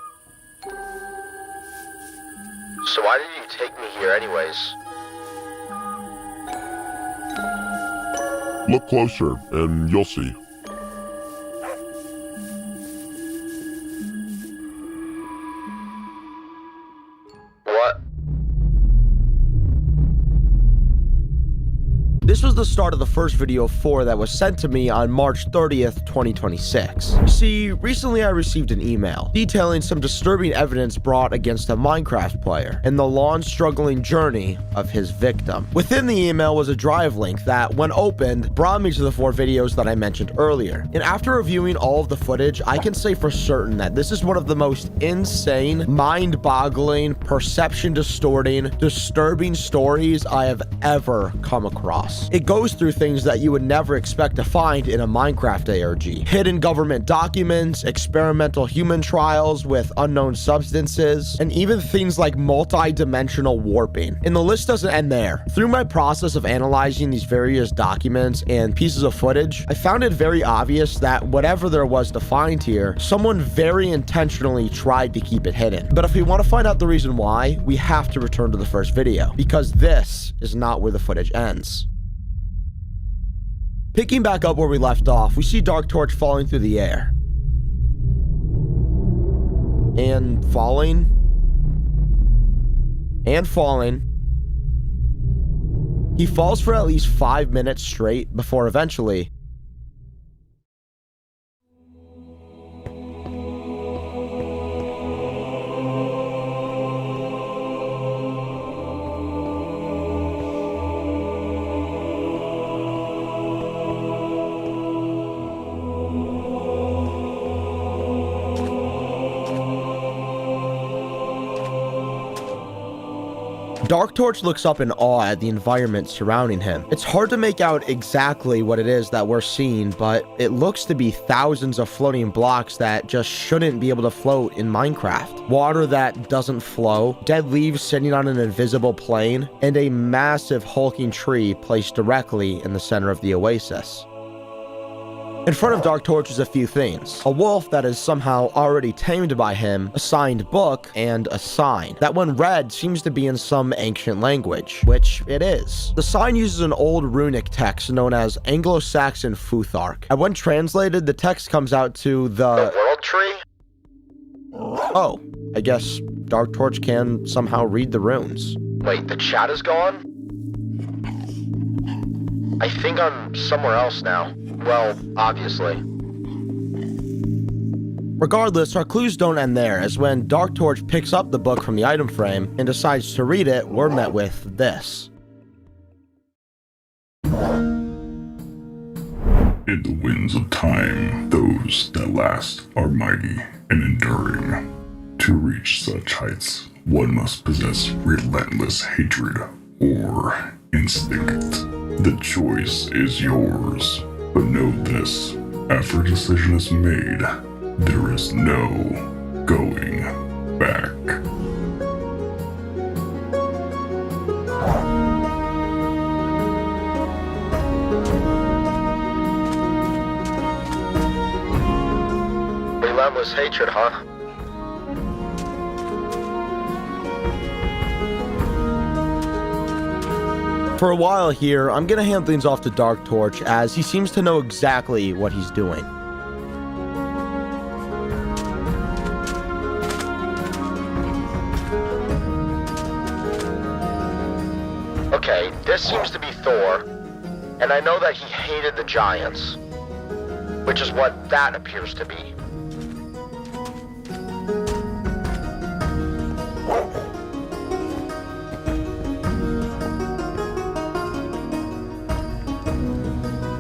So why did you take me here anyways? Look closer, and you'll see. This was the start of the first video of 4 that was sent to me on March 30th, 2026. See, recently I received an email detailing some disturbing evidence brought against a Minecraft player and the long struggling journey of his victim. Within the email was a drive link that, when opened, brought me to the 4 videos that I mentioned earlier. And after reviewing all of the footage, I can say for certain that this is one of the most insane, mind-boggling, perception-distorting, disturbing stories I have ever come across. It goes through things that you would never expect to find in a Minecraft ARG. Hidden government documents, experimental human trials with unknown substances, and even things like multi-dimensional warping. And the list doesn't end there. Through my process of analyzing these various documents and pieces of footage, I found it very obvious that whatever there was to find here, someone very intentionally tried to keep it hidden. But if we want to find out the reason why, we have to return to the first video, because this is not where the footage ends. Picking back up where we left off, we see Dark Torch falling through the air. And falling. And falling. He falls for at least 5 minutes straight before eventually Dark Torch looks up in awe at the environment surrounding him. It's hard to make out exactly what it is that we're seeing, but it looks to be thousands of floating blocks that just shouldn't be able to float in Minecraft. Water that doesn't flow, dead leaves sitting on an invisible plane, and a massive hulking tree placed directly in the center of the oasis. In front of Dark Torch is a few things. A wolf that is somehow already tamed by him, a signed book, and a sign that when read seems to be in some ancient language, which it is. The sign uses an old runic text known as Anglo-Saxon Futhark, and when translated, the text comes out to the World Tree? Oh, I guess Dark Torch can somehow read the runes. Wait, the chat is gone? I think I'm somewhere else now. Well, obviously. Regardless, our clues don't end there, as when Dark Torch picks up the book from the item frame and decides to read it, we're met with this. In the winds of time, those that last are mighty and enduring. To reach such heights, one must possess relentless hatred or instinct. The choice is yours. But know this, after a decision is made, there is no going back. Relentless hatred, huh? For a while here, I'm gonna hand things off to Dark Torch as he seems to know exactly what he's doing. Okay, this seems to be Thor, and I know that he hated the giants, which is what that appears to be.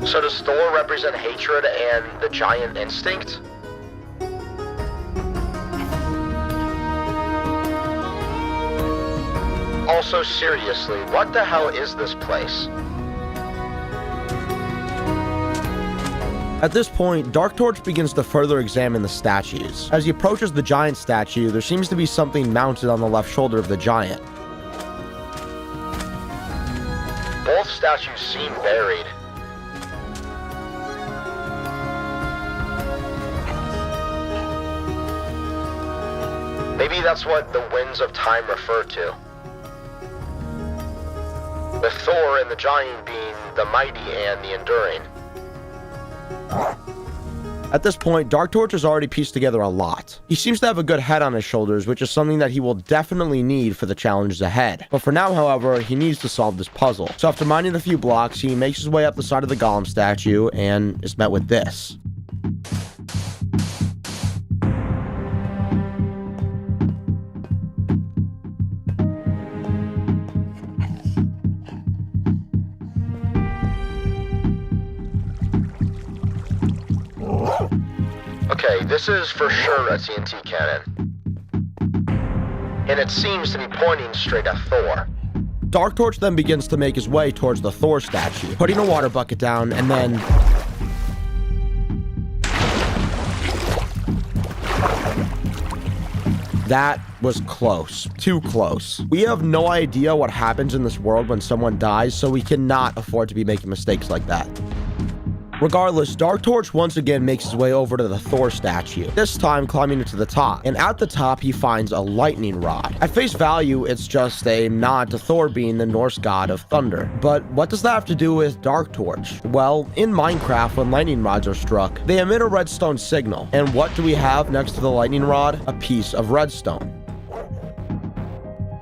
So does Thor represent hatred and the giant instinct? Also, seriously, what the hell is this place? At this point, Dark Torch begins to further examine the statues. As he approaches the giant statue, there seems to be something mounted on the left shoulder of the giant. Both statues seem buried. Maybe that's what the winds of time refer to. With Thor and the giant being the mighty and the enduring. At this point, Dark Torch has already pieced together a lot. He seems to have a good head on his shoulders, which is something that he will definitely need for the challenges ahead. But for now, however, he needs to solve this puzzle. So after mining a few blocks, he makes his way up the side of the golem statue and is met with this. Okay, this is for sure a TNT cannon. And it seems to be pointing straight at Thor. Dark Torch then begins to make his way towards the Thor statue, putting a water bucket down, and then... That was close. Too close. We have no idea what happens in this world when someone dies, so we cannot afford to be making mistakes like that. Regardless, Dark Torch once again makes his way over to the Thor statue, this time climbing to the top, and at the top he finds a lightning rod. At face value, it's just a nod to Thor being the Norse god of thunder. But what does that have to do with Dark Torch? Well, in Minecraft, when lightning rods are struck, they emit a redstone signal. And what do we have next to the lightning rod? A piece of redstone.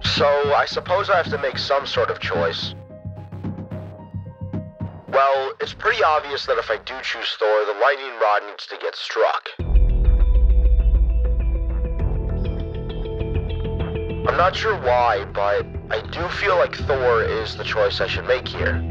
So, I suppose I have to make some sort of choice. Well, it's pretty obvious that if I do choose Thor, the lightning rod needs to get struck. I'm not sure why, but I do feel like Thor is the choice I should make here.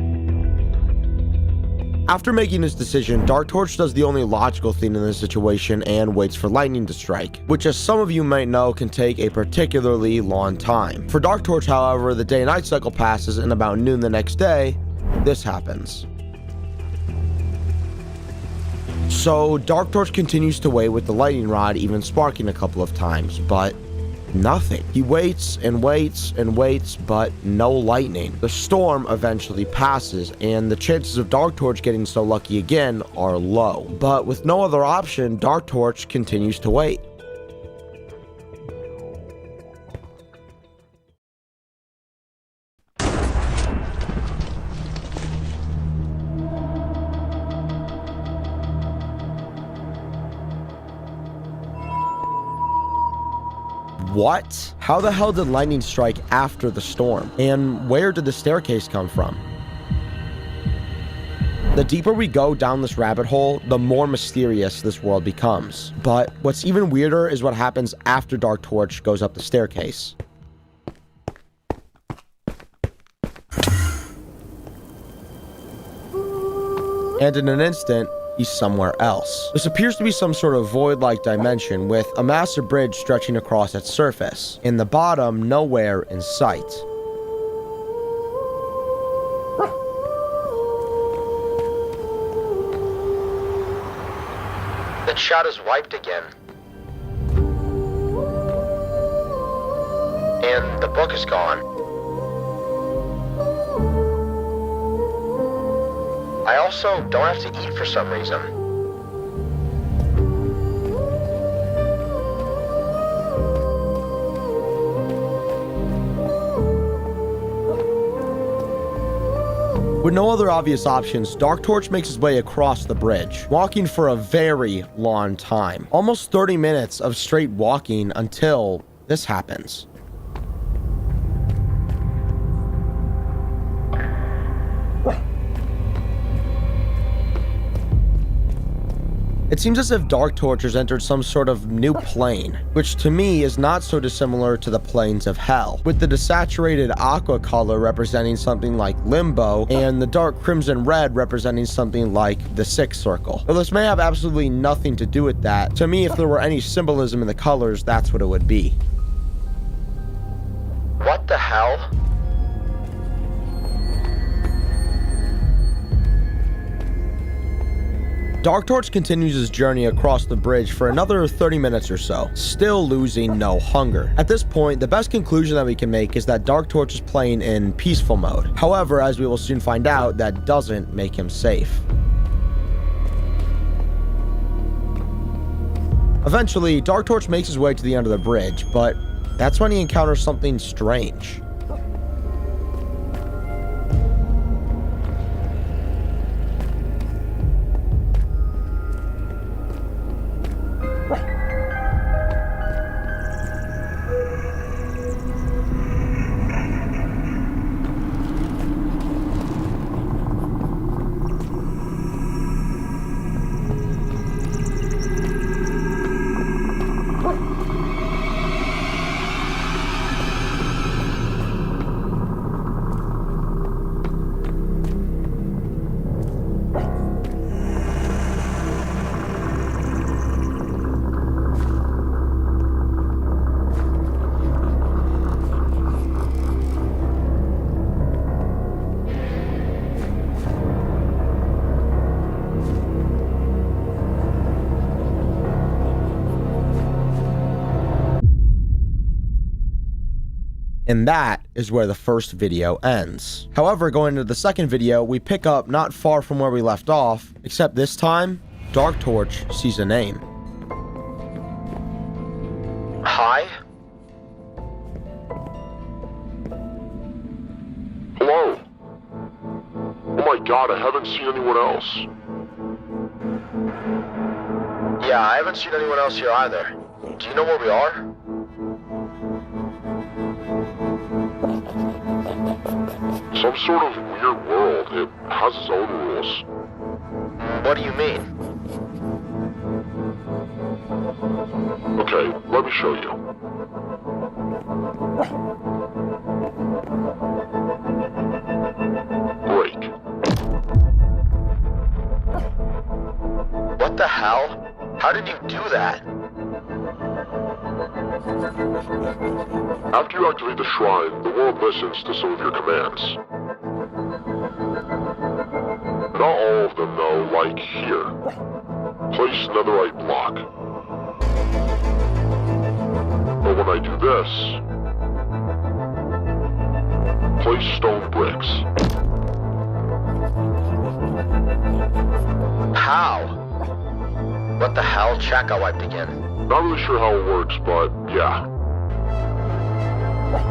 After making his decision, Dark Torch does the only logical thing in this situation and waits for lightning to strike, which, as some of you might know, can take a particularly long time. For Dark Torch, however, the day and night cycle passes, and about noon the next day, this happens. So Dark Torch continues to wait with the lightning rod even sparking a couple of times, but nothing. He waits and waits and waits, but no lightning. The storm eventually passes, and the chances of Dark Torch getting so lucky again are low. But with no other option, Dark Torch continues to wait. What? How the hell did lightning strike after the storm? And where did the staircase come from? The deeper we go down this rabbit hole, the more mysterious this world becomes. But what's even weirder is what happens after Dark Torch goes up the staircase. And in an instant, he's somewhere else. This appears to be some sort of void-like dimension with a massive bridge stretching across its surface. In the bottom, nowhere in sight. The chat is wiped again. And the book is gone. I also don't have to eat for some reason. With no other obvious options, Dark Torch makes his way across the bridge, walking for a very long time. Almost 30 minutes of straight walking until this happens. It seems as if Dark Torch has entered some sort of new plane, which to me is not so dissimilar to the planes of hell, with the desaturated aqua color representing something like limbo, and the dark crimson red representing something like the sixth circle. Though this may have absolutely nothing to do with that, to me if there were any symbolism in the colors, that's what it would be. What the hell? Dark Torch continues his journey across the bridge for another 30 minutes or so, still losing no hunger. At this point, the best conclusion that we can make is that Dark Torch is playing in peaceful mode. However, as we will soon find out, that doesn't make him safe. Eventually, Dark Torch makes his way to the end of the bridge, but that's when he encounters something strange. And that is where the first video ends. However, going into the second video, we pick up not far from where we left off, except this time, Dark Torch sees a name. Hi? Hello? Oh my god, I haven't seen anyone else. Yeah, I haven't seen anyone else here either. Do you know where we are? Some sort of weird world. It has its own rules. What do you mean? Okay, let me show you. Break. What the hell? How did you do that? After you activate the shrine, the world listens to some of your commands. Not all of them though, like here. Place netherite block. But when I do this, place stone bricks. How? What the hell? Chat got wiped again. Not really sure how it works, but yeah.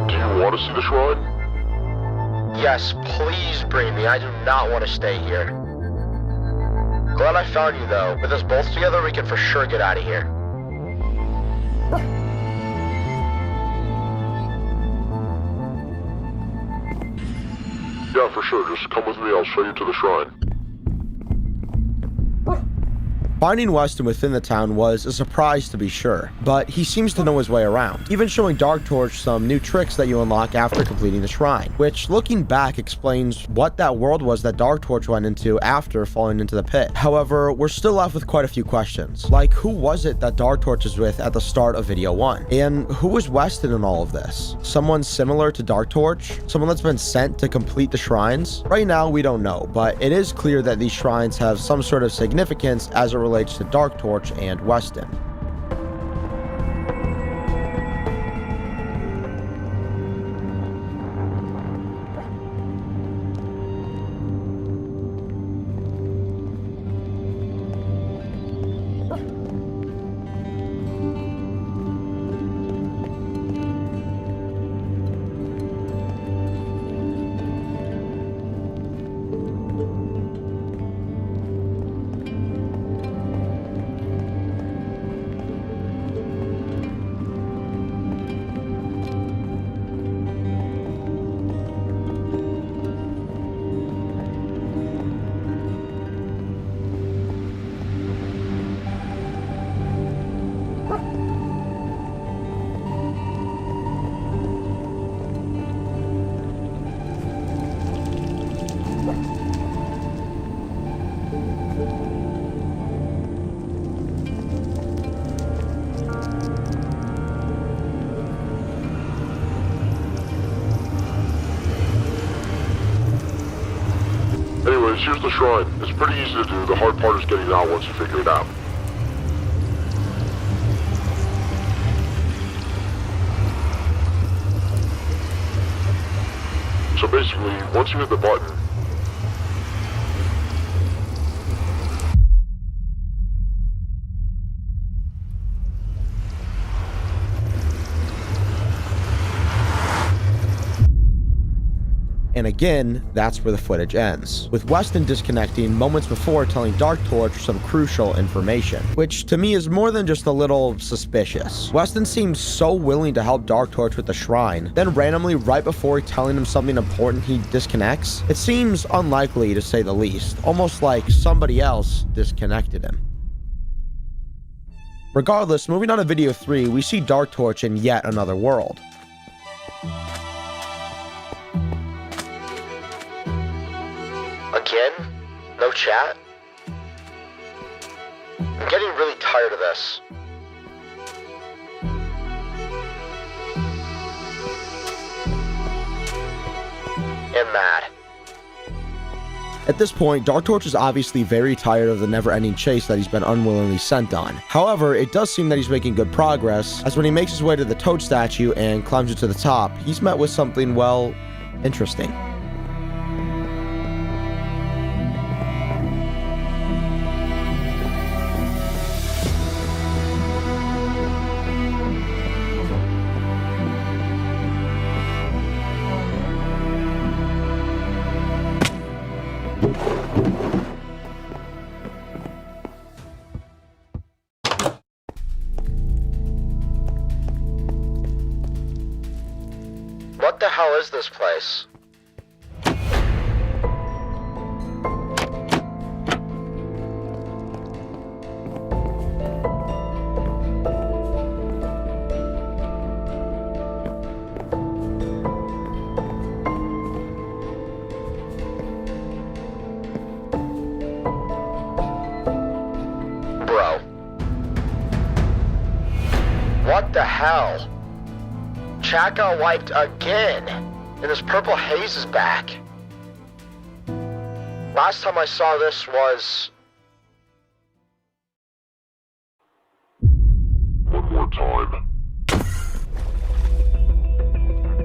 Do you want to see the shrine? Yes, please bring me. I do not want to stay here. Glad I found you though. With us both together, we can for sure get out of here. Yeah, for sure. Just come with me. I'll show you to the shrine. Finding Weston within the town was a surprise to be sure, but he seems to know his way around, even showing Dark Torch some new tricks that you unlock after completing the shrine, which looking back explains what that world was that Dark Torch went into after falling into the pit. However, we're still left with quite a few questions, like who was it that Dark Torch was with at the start of video 1? And who was Weston in all of this? Someone similar to Dark Torch? Someone that's been sent to complete the shrines? Right now, we don't know, but it is clear that these shrines have some sort of significance as it relates to Dark Torch and Weston. Anyways, here's the shrine. It's pretty easy to do. The hard part is getting out once you figure it out. So basically, once you hit the button, And again, that's where the footage ends, with Weston disconnecting moments before telling Dark Torch some crucial information, which to me is more than just a little suspicious. Weston seems so willing to help Dark Torch with the shrine, then randomly right before telling him something important he disconnects. It seems unlikely to say the least, almost like somebody else disconnected him. Regardless, moving on to video 3, we see Dark Torch in yet another world. Again? No chat? I'm getting really tired of this. And mad. At this point, Dark Torch is obviously very tired of the never-ending chase that he's been unwillingly sent on. However, it does seem that he's making good progress, as when he makes his way to the Toad statue and climbs it to the top, he's met with something, well, interesting. What the hell is this place? Bro. What the hell? Chat got wiped again, and this purple haze is back. Last time I saw this was... One more time.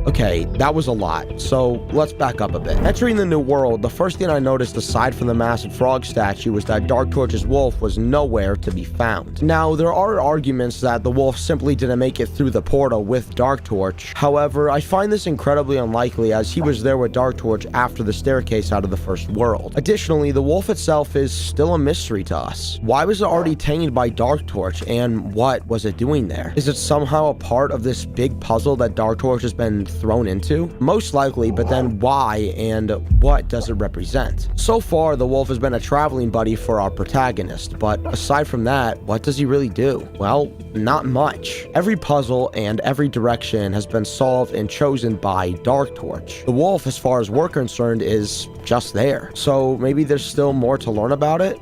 Okay, that was a lot, so let's back up a bit. Entering the new world, the first thing I noticed aside from the massive frog statue was that Dark Torch's wolf was nowhere to be found. Now, there are arguments that the wolf simply didn't make it through the portal with Dark Torch. However, I find this incredibly unlikely as he was there with Dark Torch after the staircase out of the first world. Additionally, the wolf itself is still a mystery to us. Why was it already tainted by Dark Torch, and what was it doing there? Is it somehow a part of this big puzzle that Dark Torch has been thrown into? Most likely, but then why and what does it represent? So far, the wolf has been a traveling buddy for our protagonist, but aside from that, what does he really do? Well, not much. Every puzzle and every direction has been solved and chosen by Dark Torch. The wolf, as far as we're concerned, is just there. So maybe there's still more to learn about it?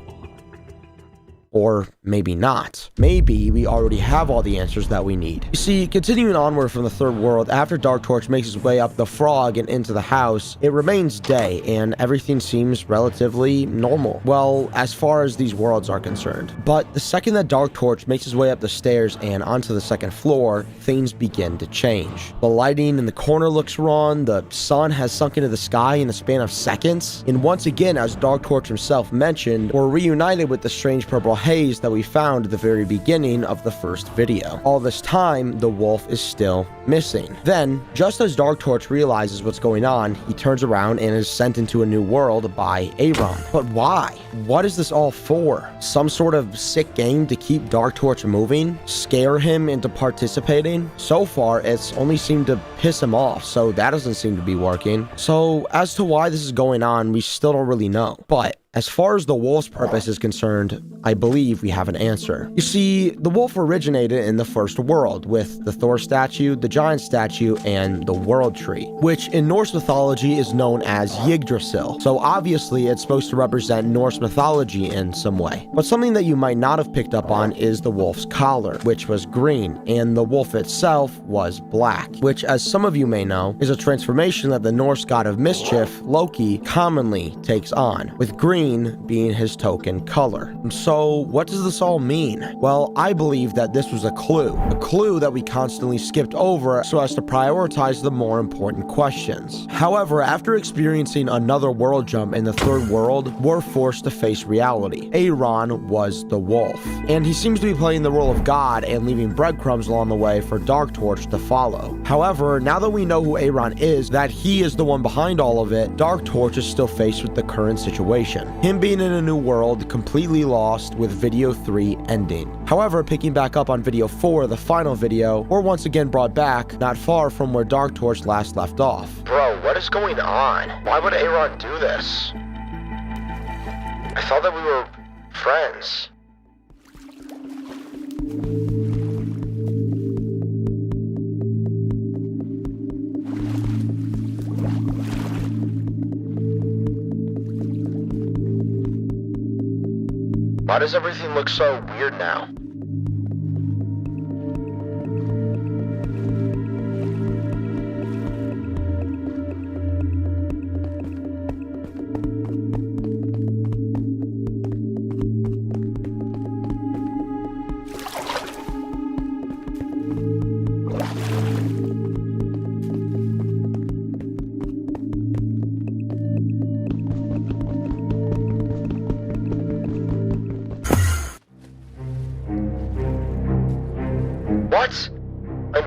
Or maybe not. Maybe we already have all the answers that we need. You see, continuing onward from the third world, after Dark Torch makes his way up the frog and into the house, it remains day, and everything seems relatively normal. Well, as far as these worlds are concerned. But the second that Dark Torch makes his way up the stairs and onto the second floor, things begin to change. The lighting in the corner looks wrong, the sun has sunk into the sky in a span of seconds, and once again, as Dark Torch himself mentioned, we're reunited with the strange purple haze that we found at the very beginning of the first video. All this time, the wolf is still missing. Then, just as Dark Torch realizes what's going on, he turns around and is sent into a new world by Aaron. But why? What is this all for? Some sort of sick game to keep Dark Torch moving? Scare him into participating? So far, it's only seemed to piss him off, so that doesn't seem to be working. So, as to why this is going on, we still don't really know. But as far as the wolf's purpose is concerned, I believe we have an answer. You see, the wolf originated in the first world with the Thor statue, the giant statue, and the world tree, which in Norse mythology is known as Yggdrasil. So obviously it's supposed to represent Norse mythology in some way. But something that you might not have picked up on is the wolf's collar, which was green, and the wolf itself was black, which, as some of you may know, is a transformation that the Norse god of mischief, Loki, commonly takes on, with green being his token color. So what does this all mean? Well, I believe that this was a clue that we constantly skipped over so as to prioritize the more important questions. However, after experiencing another world jump in the third world, we're forced to face reality. Aaron was the wolf, and he seems to be playing the role of God and leaving breadcrumbs along the way for Dark Torch to follow. However, now that we know who Aaron is, that he is the one behind all of it, Dark Torch is still faced with the current situation. Him being in a new world, completely lost, with video 3 ending. However, picking back up on video 4, the final video, we're once again brought back, not far from where Dark Torch last left off. Bro, what is going on? Why would Aaron do this? I thought that we were friends. Why does everything look so weird now?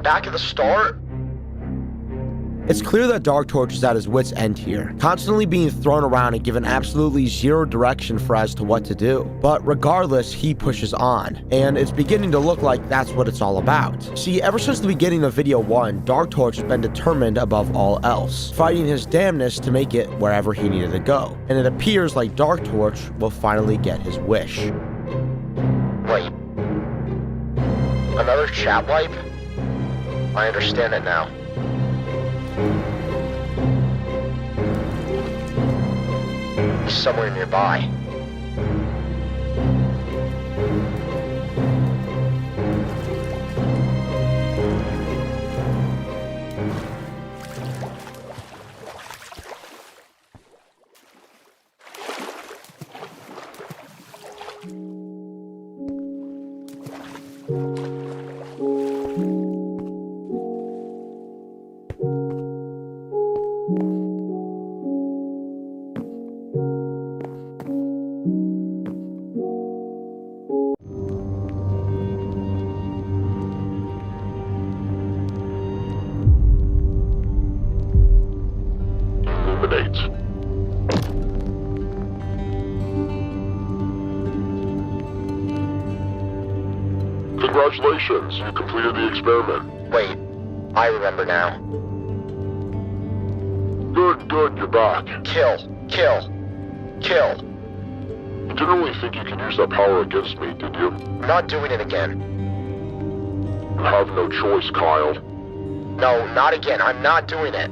back at the start? It's clear that Dark Torch is at his wit's end here, constantly being thrown around and given absolutely zero direction for as to what to do. But regardless, he pushes on, and it's beginning to look like that's what it's all about. See, ever since the beginning of video 1, Dark Torch has been determined above all else, fighting his damnness to make it wherever he needed to go, and it appears like Dark Torch will finally get his wish. Wait. Another chat wipe? I understand it now. He's somewhere nearby. Illuminate. Congratulations, you completed the experiment. Wait, I remember now. Good, you're back. Kill. You didn't really think you could use that power against me, did you? I'm not doing it again. You have no choice, Kyle. No, not again. I'm not doing it.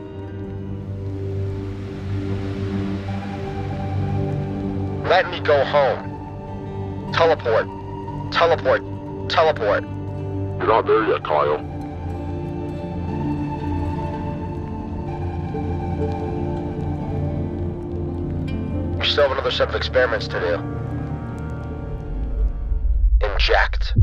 Let me go home. Teleport. You're not there yet, Kyle. You still have another set of experiments to do. Inject.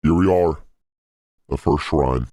Here we are. The first shrine.